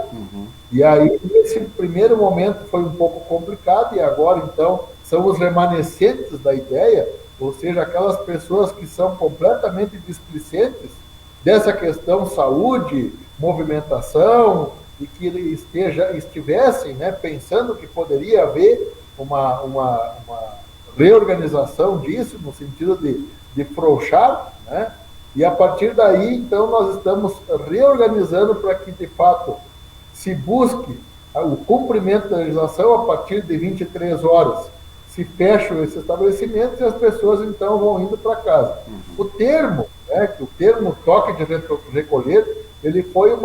B: E aí, nesse primeiro momento foi um pouco complicado, e agora, então, são os remanescentes da ideia, ou seja, aquelas pessoas que são completamente displicentes dessa questão saúde, movimentação, e que estivessem, né, pensando que poderia haver uma reorganização disso, no sentido de frouxar, né? E a partir daí, então, nós estamos reorganizando para que, de fato, se busque o cumprimento da legislação a partir de 23 horas. Se fecham esses estabelecimentos e as pessoas, então, vão indo para casa. O termo, né, que o termo toque de recolher, ele foi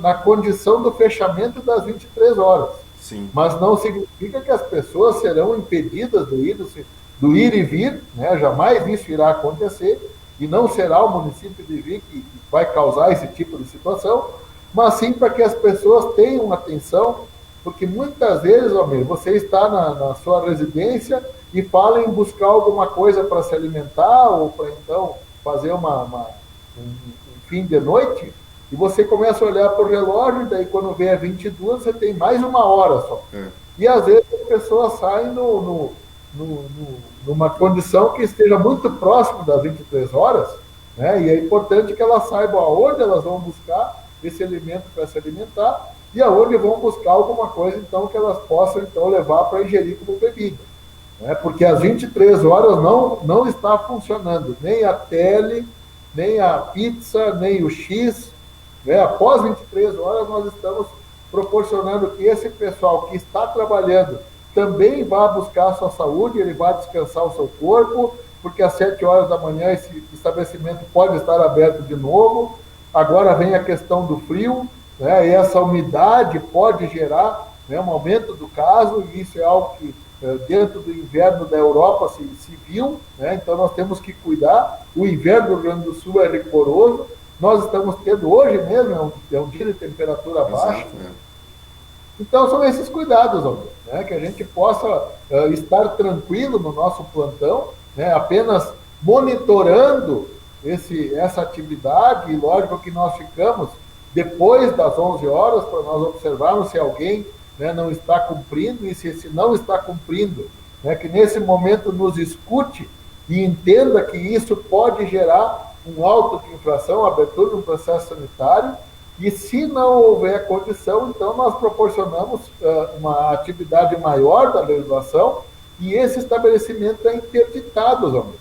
B: na condição do fechamento das 23 horas.
A: Sim.
B: Mas não significa que as pessoas serão impedidas do ir e vir, né? Jamais isso irá acontecer, e não será o município de Juí que vai causar esse tipo de situação, mas sim para que as pessoas tenham atenção, porque muitas vezes, Almir, você está na sua residência e fala em buscar alguma coisa para se alimentar, ou para então fazer um fim de noite, e você começa a olhar para o relógio, e daí quando vem a 22, você tem mais uma hora só. E às vezes as pessoas saem numa condição que esteja muito próximo das 23 horas, né? E é importante que elas saibam aonde elas vão buscar esse alimento para se alimentar e aonde vão buscar alguma coisa, então, que elas possam, então, levar para ingerir como bebida. Né? Porque às 23 horas não está funcionando nem a tele, nem a pizza, nem o X. Né? Após 23 horas, nós estamos proporcionando que esse pessoal que está trabalhando também vá buscar a sua saúde, ele vai descansar o seu corpo, porque às 7 horas da manhã esse estabelecimento pode estar aberto de novo. Agora vem a questão do frio, né? E essa umidade pode gerar, né, um aumento do caso, e isso é algo que dentro do inverno da Europa se viu, né? Então nós temos que cuidar. O inverno do Rio Grande do Sul é rigoroso, nós estamos tendo hoje mesmo, é um dia de temperatura baixa. Então são esses cuidados, né, que a gente possa estar tranquilo no nosso plantão, né, apenas monitorando essa atividade, e lógico que nós ficamos depois das 11 horas para nós observarmos se alguém, né, não está cumprindo, e se não está cumprindo, né, que nesse momento nos escute e entenda que isso pode gerar um auto de infração, abertura de um processo sanitário, e se não houver condição, então nós proporcionamos uma atividade maior da legislação, e esse estabelecimento é interditado,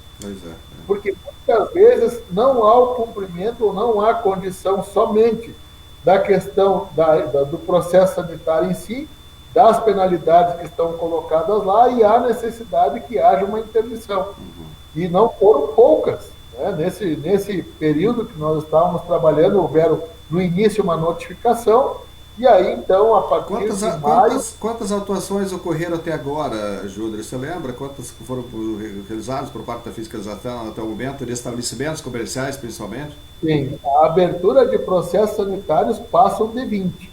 B: porque muitas vezes não há o cumprimento, ou não há condição somente da questão do processo sanitário em si, das penalidades que estão colocadas lá, e há necessidade que haja uma interdição. E não foram poucas. Né? Nesse período que nós estávamos trabalhando, houveram no início uma notificação, e aí então, a partir de maio...
A: Quantas atuações ocorreram até agora, Júlio? Você lembra quantas foram realizadas por parte da fiscalização até o momento, de estabelecimentos comerciais principalmente?
B: Sim, a abertura de processos sanitários passam de 20.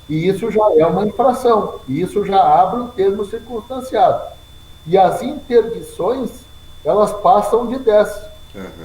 B: E isso já é uma infração, e isso já abre um termo circunstanciado. E as interdições, elas passam de 10.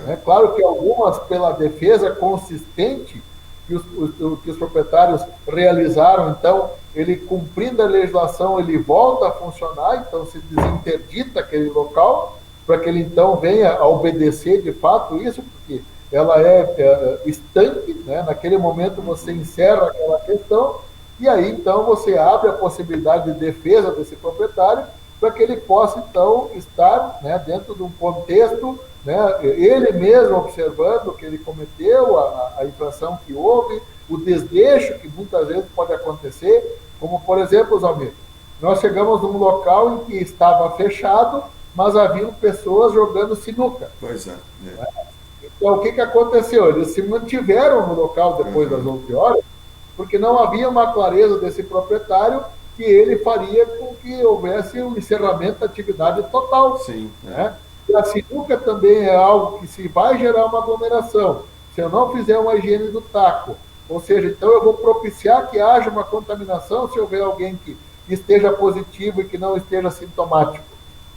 B: É claro que algumas, pela defesa consistente que os proprietários realizaram, então, ele cumprindo a legislação, ele volta a funcionar, então se desinterdita aquele local, para que ele então venha a obedecer de fato isso, porque ela é estanque, né? Naquele momento você encerra aquela questão, e aí então você abre a possibilidade de defesa desse proprietário, para que ele possa então estar, né, dentro de um contexto, né, ele mesmo observando que ele cometeu, a infração que houve, o desleixo que muitas vezes pode acontecer, como por exemplo, Zalmir, nós chegamos num local em que estava fechado, mas haviam pessoas jogando sinuca.
A: Pois é.
B: Então o que aconteceu? Eles se mantiveram no local depois das 11 horas, porque não havia uma clareza desse proprietário que ele faria com que houvesse um encerramento da atividade total.
A: Sim.
B: Né? E a sinuca também é algo que, se vai gerar uma aglomeração, se eu não fizer uma higiene do taco, ou seja, então eu vou propiciar que haja uma contaminação se houver alguém que esteja positivo e que não esteja sintomático.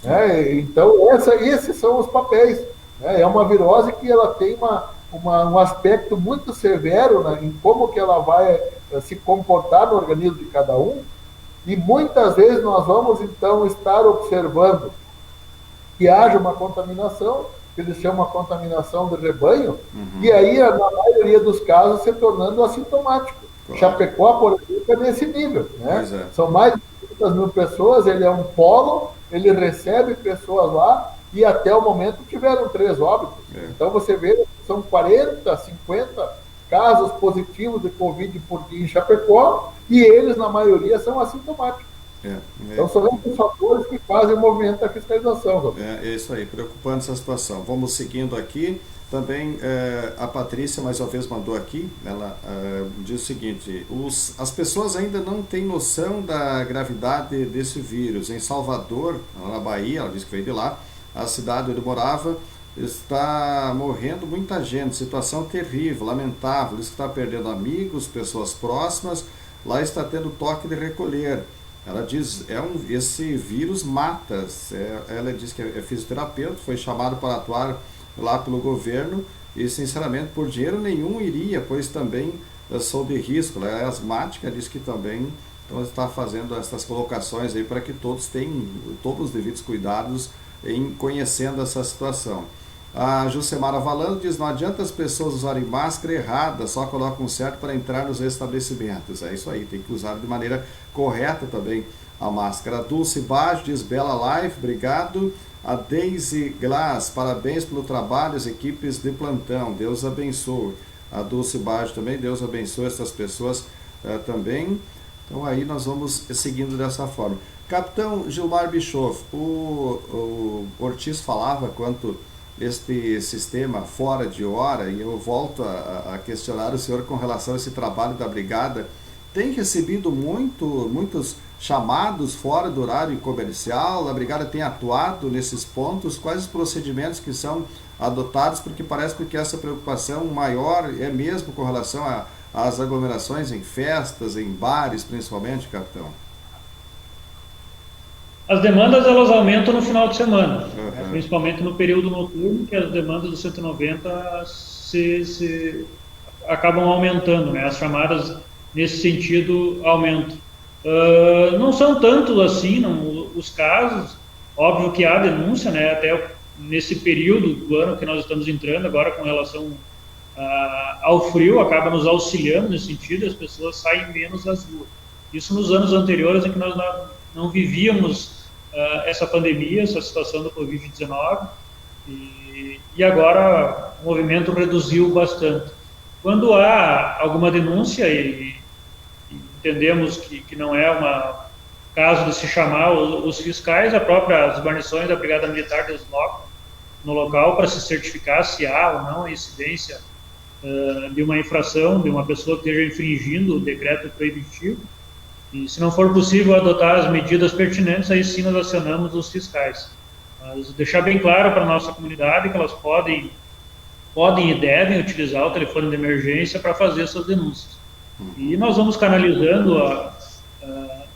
B: Né? Então, esses são os papéis. Né? É uma virose que ela tem um aspecto muito severo, né, em como que ela vai se comportar no organismo de cada um, e muitas vezes nós vamos, então, estar observando que haja uma contaminação, que eles chamam a contaminação de rebanho, e aí, na maioria dos casos, se tornando assintomático. Claro. Chapecó, por exemplo, é nesse nível. Né? São mais de 500 mil pessoas, ele é um polo, ele recebe pessoas lá, e até o momento tiveram 3 óbitos. Então, você vê, são 40, 50 casos positivos de Covid por dia em Chapecó, e eles, na maioria, são assintomáticos. Então, são esses fatores que fazem o movimento da fiscalização.
A: É isso aí, preocupante essa situação. Vamos seguindo aqui. Também a Patrícia, mais uma vez, mandou aqui, ela diz o seguinte: as pessoas ainda não têm noção da gravidade desse vírus. Em Salvador, na Bahia, ela disse que veio de lá, a cidade onde morava, está morrendo muita gente, situação terrível, lamentável, diz que está perdendo amigos, pessoas próximas, lá está tendo toque de recolher. Ela diz, esse vírus mata. Ela diz que é fisioterapeuta, foi chamado para atuar lá pelo governo e, sinceramente, por dinheiro nenhum iria, pois também sob risco. Ela é asmática, diz que também então, está fazendo essas colocações aí para que todos tenham todos os devidos cuidados em conhecendo essa situação. A Jucemara Valando diz, não adianta as pessoas usarem máscara errada, só colocam certo para entrar nos estabelecimentos. É isso aí, tem que usar de maneira correta também a máscara. A Dulce Baggio diz, bela live, obrigado. A Daisy Glass, parabéns pelo trabalho, as equipes de plantão, Deus abençoe. A Dulce Baggio também, Deus abençoe essas pessoas também. Então aí nós vamos seguindo dessa forma. Capitão Gilmar Bischoff, o Ortiz falava quanto este sistema fora de hora, e eu volto a questionar o senhor com relação a esse trabalho da Brigada. Tem recebido muitos chamados fora do horário comercial? A Brigada tem atuado nesses pontos? Quais os procedimentos que são adotados? Porque parece que essa preocupação maior é mesmo com relação às aglomerações em festas, em bares, principalmente, capitão.
C: As demandas, elas aumentam no final de semana, né? Principalmente no período noturno, que as demandas do 190 acabam aumentando, né? As chamadas nesse sentido aumentam. Não são tanto assim os casos, óbvio que há denúncia, né? Até nesse período do ano que nós estamos entrando agora com relação ao frio, acaba nos auxiliando nesse sentido, as pessoas saem menos das ruas. Isso nos anos anteriores em que nós não vivíamos essa pandemia, essa situação do Covid-19, e agora o movimento reduziu bastante. Quando há alguma denúncia e entendemos que não é caso de se chamar os fiscais, as guarnições da Brigada Militar deslocam no local para se certificar se há ou não a incidência de uma infração, de uma pessoa que esteja infringindo o decreto proibitivo. E se não for possível adotar as medidas pertinentes, aí sim nós acionamos os fiscais. Mas deixar bem claro para a nossa comunidade que elas podem e devem utilizar o telefone de emergência para fazer suas denúncias. E nós vamos canalizando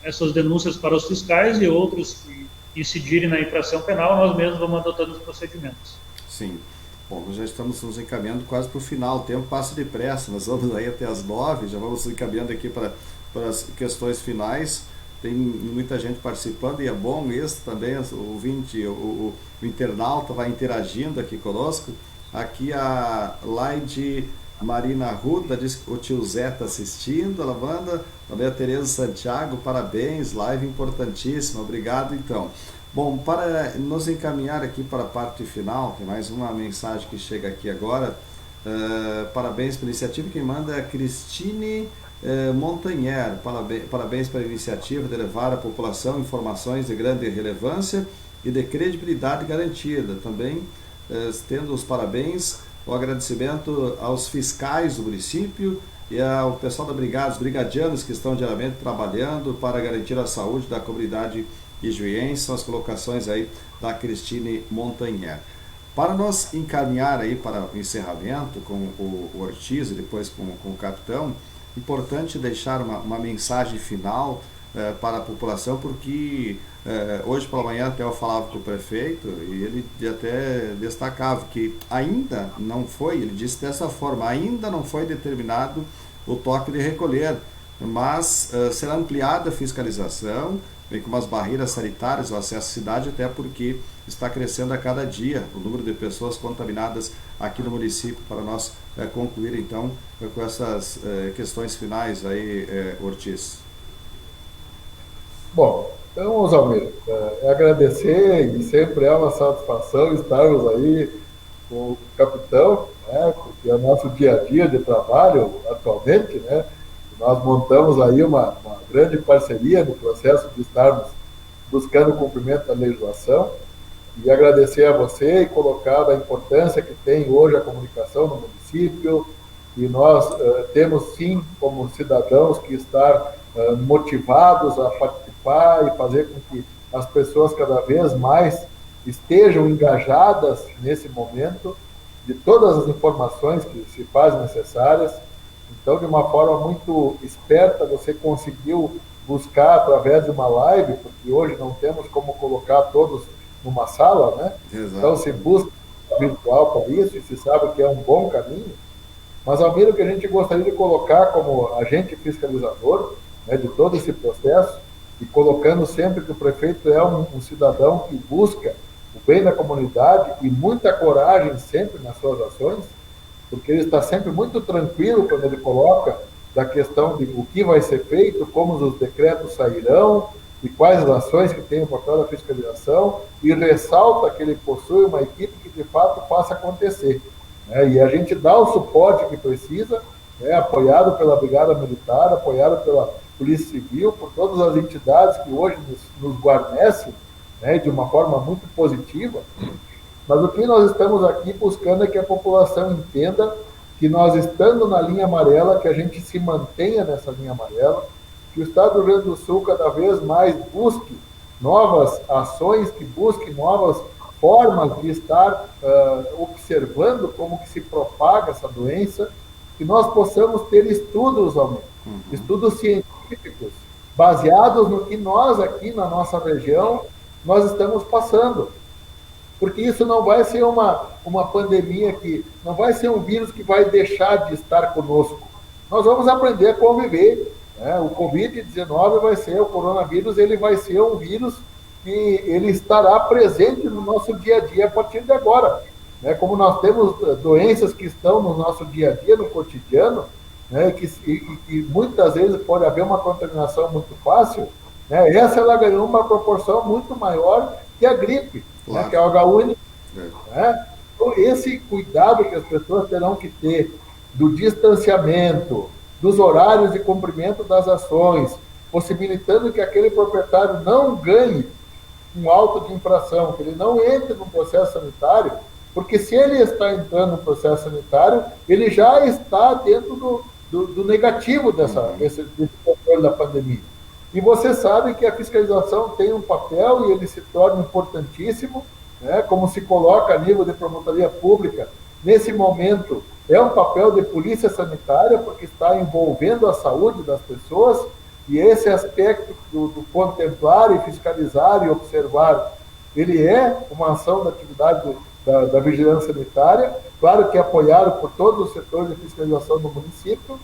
C: essas denúncias para os fiscais e outros que incidirem na infração penal, nós mesmos vamos adotando os procedimentos.
A: Sim. Bom, nós já estamos nos encaminhando quase para o final, o tempo passa depressa, nós vamos aí até as 9, já vamos encaminhando aqui para as questões finais. Tem muita gente participando e é bom isso também, o ouvinte, o internauta vai interagindo aqui conosco. Aqui a Laide Marina Ruda diz que o tio Zé está assistindo, ela manda, também a Tereza Santiago, parabéns, live importantíssima, obrigado então. Bom, para nos encaminhar aqui para a parte final, tem mais uma mensagem que chega aqui agora, parabéns pela iniciativa, quem manda é a Cristine Montanher, parabéns pela iniciativa de levar à população informações de grande relevância e de credibilidade garantida. Também tendo os parabéns, o agradecimento aos fiscais do município e ao pessoal da Brigada, os brigadianos que estão diariamente trabalhando para garantir a saúde da comunidade ijuiense. São as colocações aí da Cristine Montanher. Para nós encaminhar aí para o encerramento com o Ortiz e depois com o capitão, importante deixar uma mensagem final para a população, porque hoje pela manhã até eu falava com o prefeito e ele até destacava que ainda não foi, ele disse dessa forma, ainda não foi determinado o toque de recolher, mas será ampliada a fiscalização, bem como as barreiras sanitárias, o acesso à cidade, até porque está crescendo a cada dia o número de pessoas contaminadas aqui no município, para nós concluir então com essas questões finais aí, Ortiz.
B: Bom, então, Zalmir, agradecer, e sempre é uma satisfação estarmos aí com o capitão, né, porque é o nosso dia a dia de trabalho atualmente, né? Nós montamos aí uma grande parceria no processo de estarmos buscando o cumprimento da legislação, e agradecer a você e colocar a importância que tem hoje a comunicação no município, e nós temos sim, como cidadãos, que estar motivados a participar e fazer com que as pessoas cada vez mais estejam engajadas nesse momento de todas as informações que se fazem necessárias. Então, de uma forma muito esperta, você conseguiu buscar através de uma live, porque hoje não temos como colocar todos numa sala, né? Exato. Então, se busca virtual para isso, e se sabe que é um bom caminho. Mas, Almir, o que a gente gostaria de colocar como agente fiscalizador, né, de todo esse processo, e colocando sempre que o prefeito é um cidadão que busca o bem da comunidade e muita coragem sempre nas suas ações, porque ele está sempre muito tranquilo quando ele coloca da questão de o que vai ser feito, como os decretos sairão e quais as ações que tem o papel da fiscalização, e ressalta que ele possui uma equipe que de fato faça acontecer, né? E a gente dá o suporte que precisa, né, apoiado pela Brigada Militar, apoiado pela Polícia Civil, por todas as entidades que hoje nos guarnecem, né, de uma forma muito positiva. Mas o que nós estamos aqui buscando é que a população entenda que nós, estando na linha amarela, que a gente se mantenha nessa linha amarela, que o Estado do Rio Grande do Sul cada vez mais busque novas ações, que busque novas formas de estar observando como que se propaga essa doença, que nós possamos ter estudos, estudos científicos, baseados no que nós aqui na nossa região, nós estamos passando. Porque isso não vai ser uma pandemia que não vai ser um vírus que vai deixar de estar conosco. Nós vamos aprender a conviver, né? O Covid-19 vai ser, o coronavírus, ele vai ser um vírus que ele estará presente no nosso dia a dia a partir de agora, né? Como nós temos doenças que estão no nosso dia a dia, no cotidiano, né? E muitas vezes pode haver uma contaminação muito fácil, né? Essa ela ganhou uma proporção muito maior que a gripe. Claro. Né, que é o H1N1. Né? Então, esse cuidado que as pessoas terão que ter do distanciamento, dos horários de cumprimento das ações, possibilitando que aquele proprietário não ganhe um auto de infração, que ele não entre no processo sanitário, porque se ele está entrando no processo sanitário, ele já está dentro do negativo desse controle da pandemia. E você sabe que a fiscalização tem um papel e ele se torna importantíssimo, né, como se coloca a nível de promotoria pública. Nesse momento, é um papel de polícia sanitária, porque está envolvendo a saúde das pessoas, e esse aspecto do contemplar e fiscalizar e observar, ele é uma ação da atividade da vigilância sanitária, claro que é apoiado por todos os setores de fiscalização do município,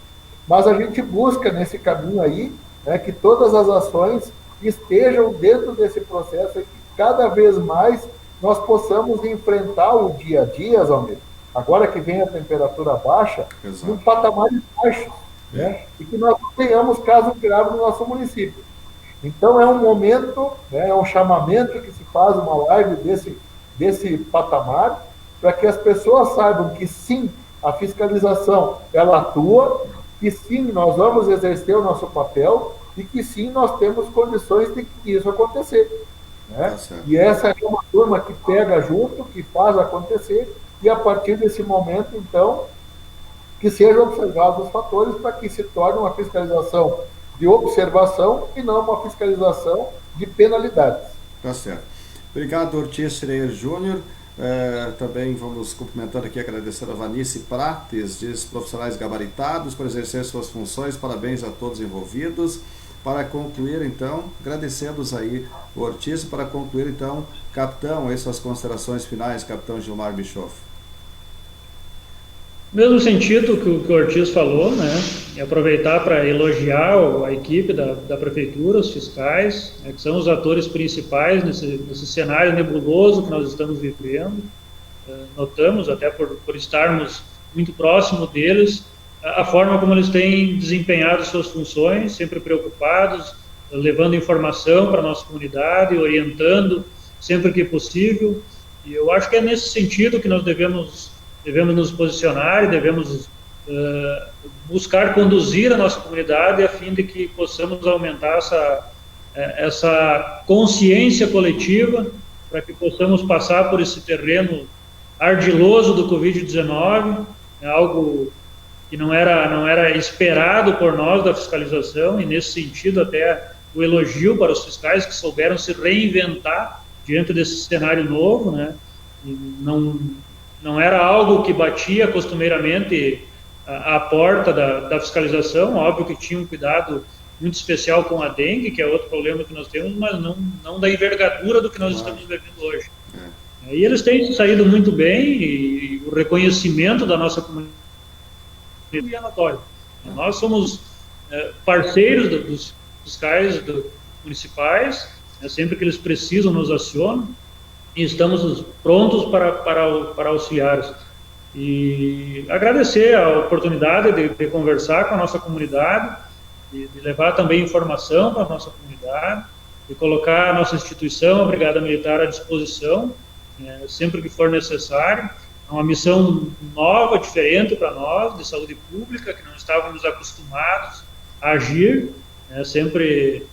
B: mas a gente busca nesse caminho aí, né, que todas as ações estejam dentro desse processo e que cada vez mais nós possamos enfrentar o dia a dia, Zalmir, agora que vem a temperatura baixa, num patamar baixo, né, e que nós não tenhamos casos graves no nosso município. Então é um momento, né, é um chamamento que se faz uma live desse patamar, para que as pessoas saibam que sim, a fiscalização ela atua, que sim, nós vamos exercer o nosso papel e que sim, nós temos condições de que isso acontecer. Né? E essa é uma turma que pega junto, que faz acontecer, e a partir desse momento, então, que sejam observados os fatores para que se torne uma fiscalização de observação e não uma fiscalização de penalidades.
A: Tá certo. Obrigado, Ortiz Schreier Júnior. Também vamos cumprimentando aqui, agradecendo a Vanice Prates, diz profissionais gabaritados por exercer suas funções, parabéns a todos envolvidos. para concluir, então, agradecemos aí o Ortiz, para concluir, então, capitão, aí suas considerações finais, capitão Gilmar Bischoff.
C: Mesmo sentido que o Ortiz falou, né? E aproveitar para elogiar a equipe da prefeitura, os fiscais, né, que são os atores principais nesse cenário nebuloso que nós estamos vivendo. Notamos, até por estarmos muito próximo deles, a forma como eles têm desempenhado suas funções, sempre preocupados, levando informação para a nossa comunidade, orientando sempre que possível. E eu acho que é nesse sentido que nós devemos nos posicionar e devemos buscar conduzir a nossa comunidade a fim de que possamos aumentar essa consciência coletiva, para que possamos passar por esse terreno ardiloso do Covid-19, algo que não era esperado por nós da fiscalização, e nesse sentido até o elogio para os fiscais que souberam se reinventar diante desse cenário novo, né? E não era algo que batia costumeiramente a porta da fiscalização. Óbvio que tinha um cuidado muito especial com a dengue, que é outro problema que nós temos, mas não da envergadura do que nós estamos vivendo hoje. E eles têm saído muito bem, e o reconhecimento da nossa comunidade é notório. Nós somos parceiros dos fiscais municipais, sempre que eles precisam nos acionam, e estamos prontos para auxiliá-los. E agradecer a oportunidade de conversar com a nossa comunidade, de levar também informação para a nossa comunidade, de colocar a nossa instituição, a Brigada Militar, à disposição, sempre que for necessário. É uma missão nova, diferente para nós, de saúde pública, que não estávamos acostumados a agir, sempre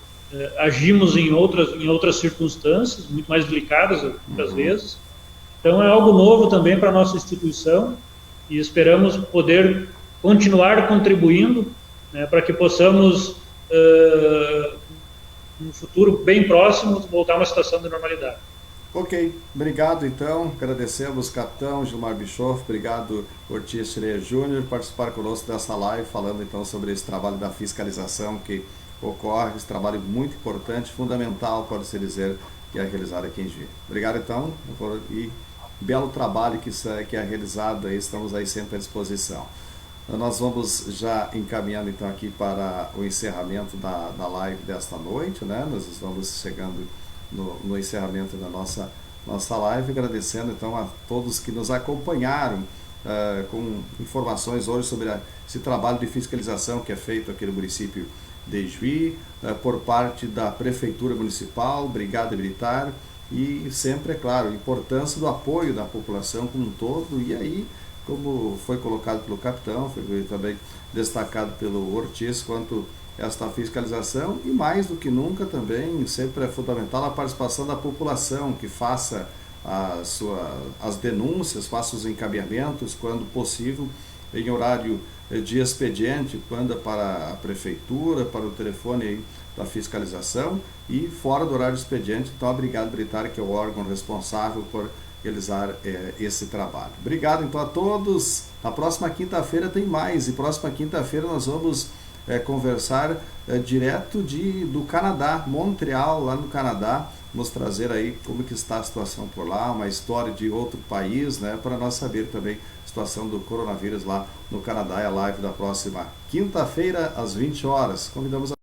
C: agimos em outras circunstâncias, muito mais delicadas muitas vezes. Então é algo novo também para a nossa instituição, e esperamos poder continuar contribuindo, né, para que possamos, no futuro bem próximo, voltar a uma situação de normalidade.
A: Ok, obrigado então, agradecemos capitão Gilmar Bischoff, obrigado Ortiz Schreier Júnior por participar conosco dessa live, falando então sobre esse trabalho da fiscalização que ocorre, esse trabalho muito importante, fundamental, pode-se dizer, que é realizado aqui em Juí. Obrigado então, e belo trabalho que é realizado, aí, estamos aí sempre à disposição. Nós vamos já encaminhando então aqui para o encerramento da live desta noite, né? Nós estamos chegando no encerramento da nossa live, agradecendo então a todos que nos acompanharam com informações hoje sobre esse trabalho de fiscalização que é feito aqui no município de Juí, por parte da Prefeitura Municipal, Brigada Militar, e sempre, é claro, a importância do apoio da população como um todo. E aí, como foi colocado pelo capitão, foi também destacado pelo Ortiz, quanto esta fiscalização, e mais do que nunca também, sempre é fundamental a participação da população, que faça as denúncias, faça os encaminhamentos, quando possível, em horário de expediente, quando para a prefeitura, para o telefone aí da fiscalização, e fora do horário de expediente, então a Brigada Militar, que é o órgão responsável por realizar esse trabalho. Obrigado então a todos. Na próxima quinta-feira tem mais, e próxima quinta-feira nós vamos conversar direto do Canadá, Montreal, lá no Canadá. Vamos trazer aí como que está a situação por lá, uma história de outro país, né, para nós saber também a situação do coronavírus lá no Canadá. É a live da próxima quinta-feira, às 20 horas. Convidamos a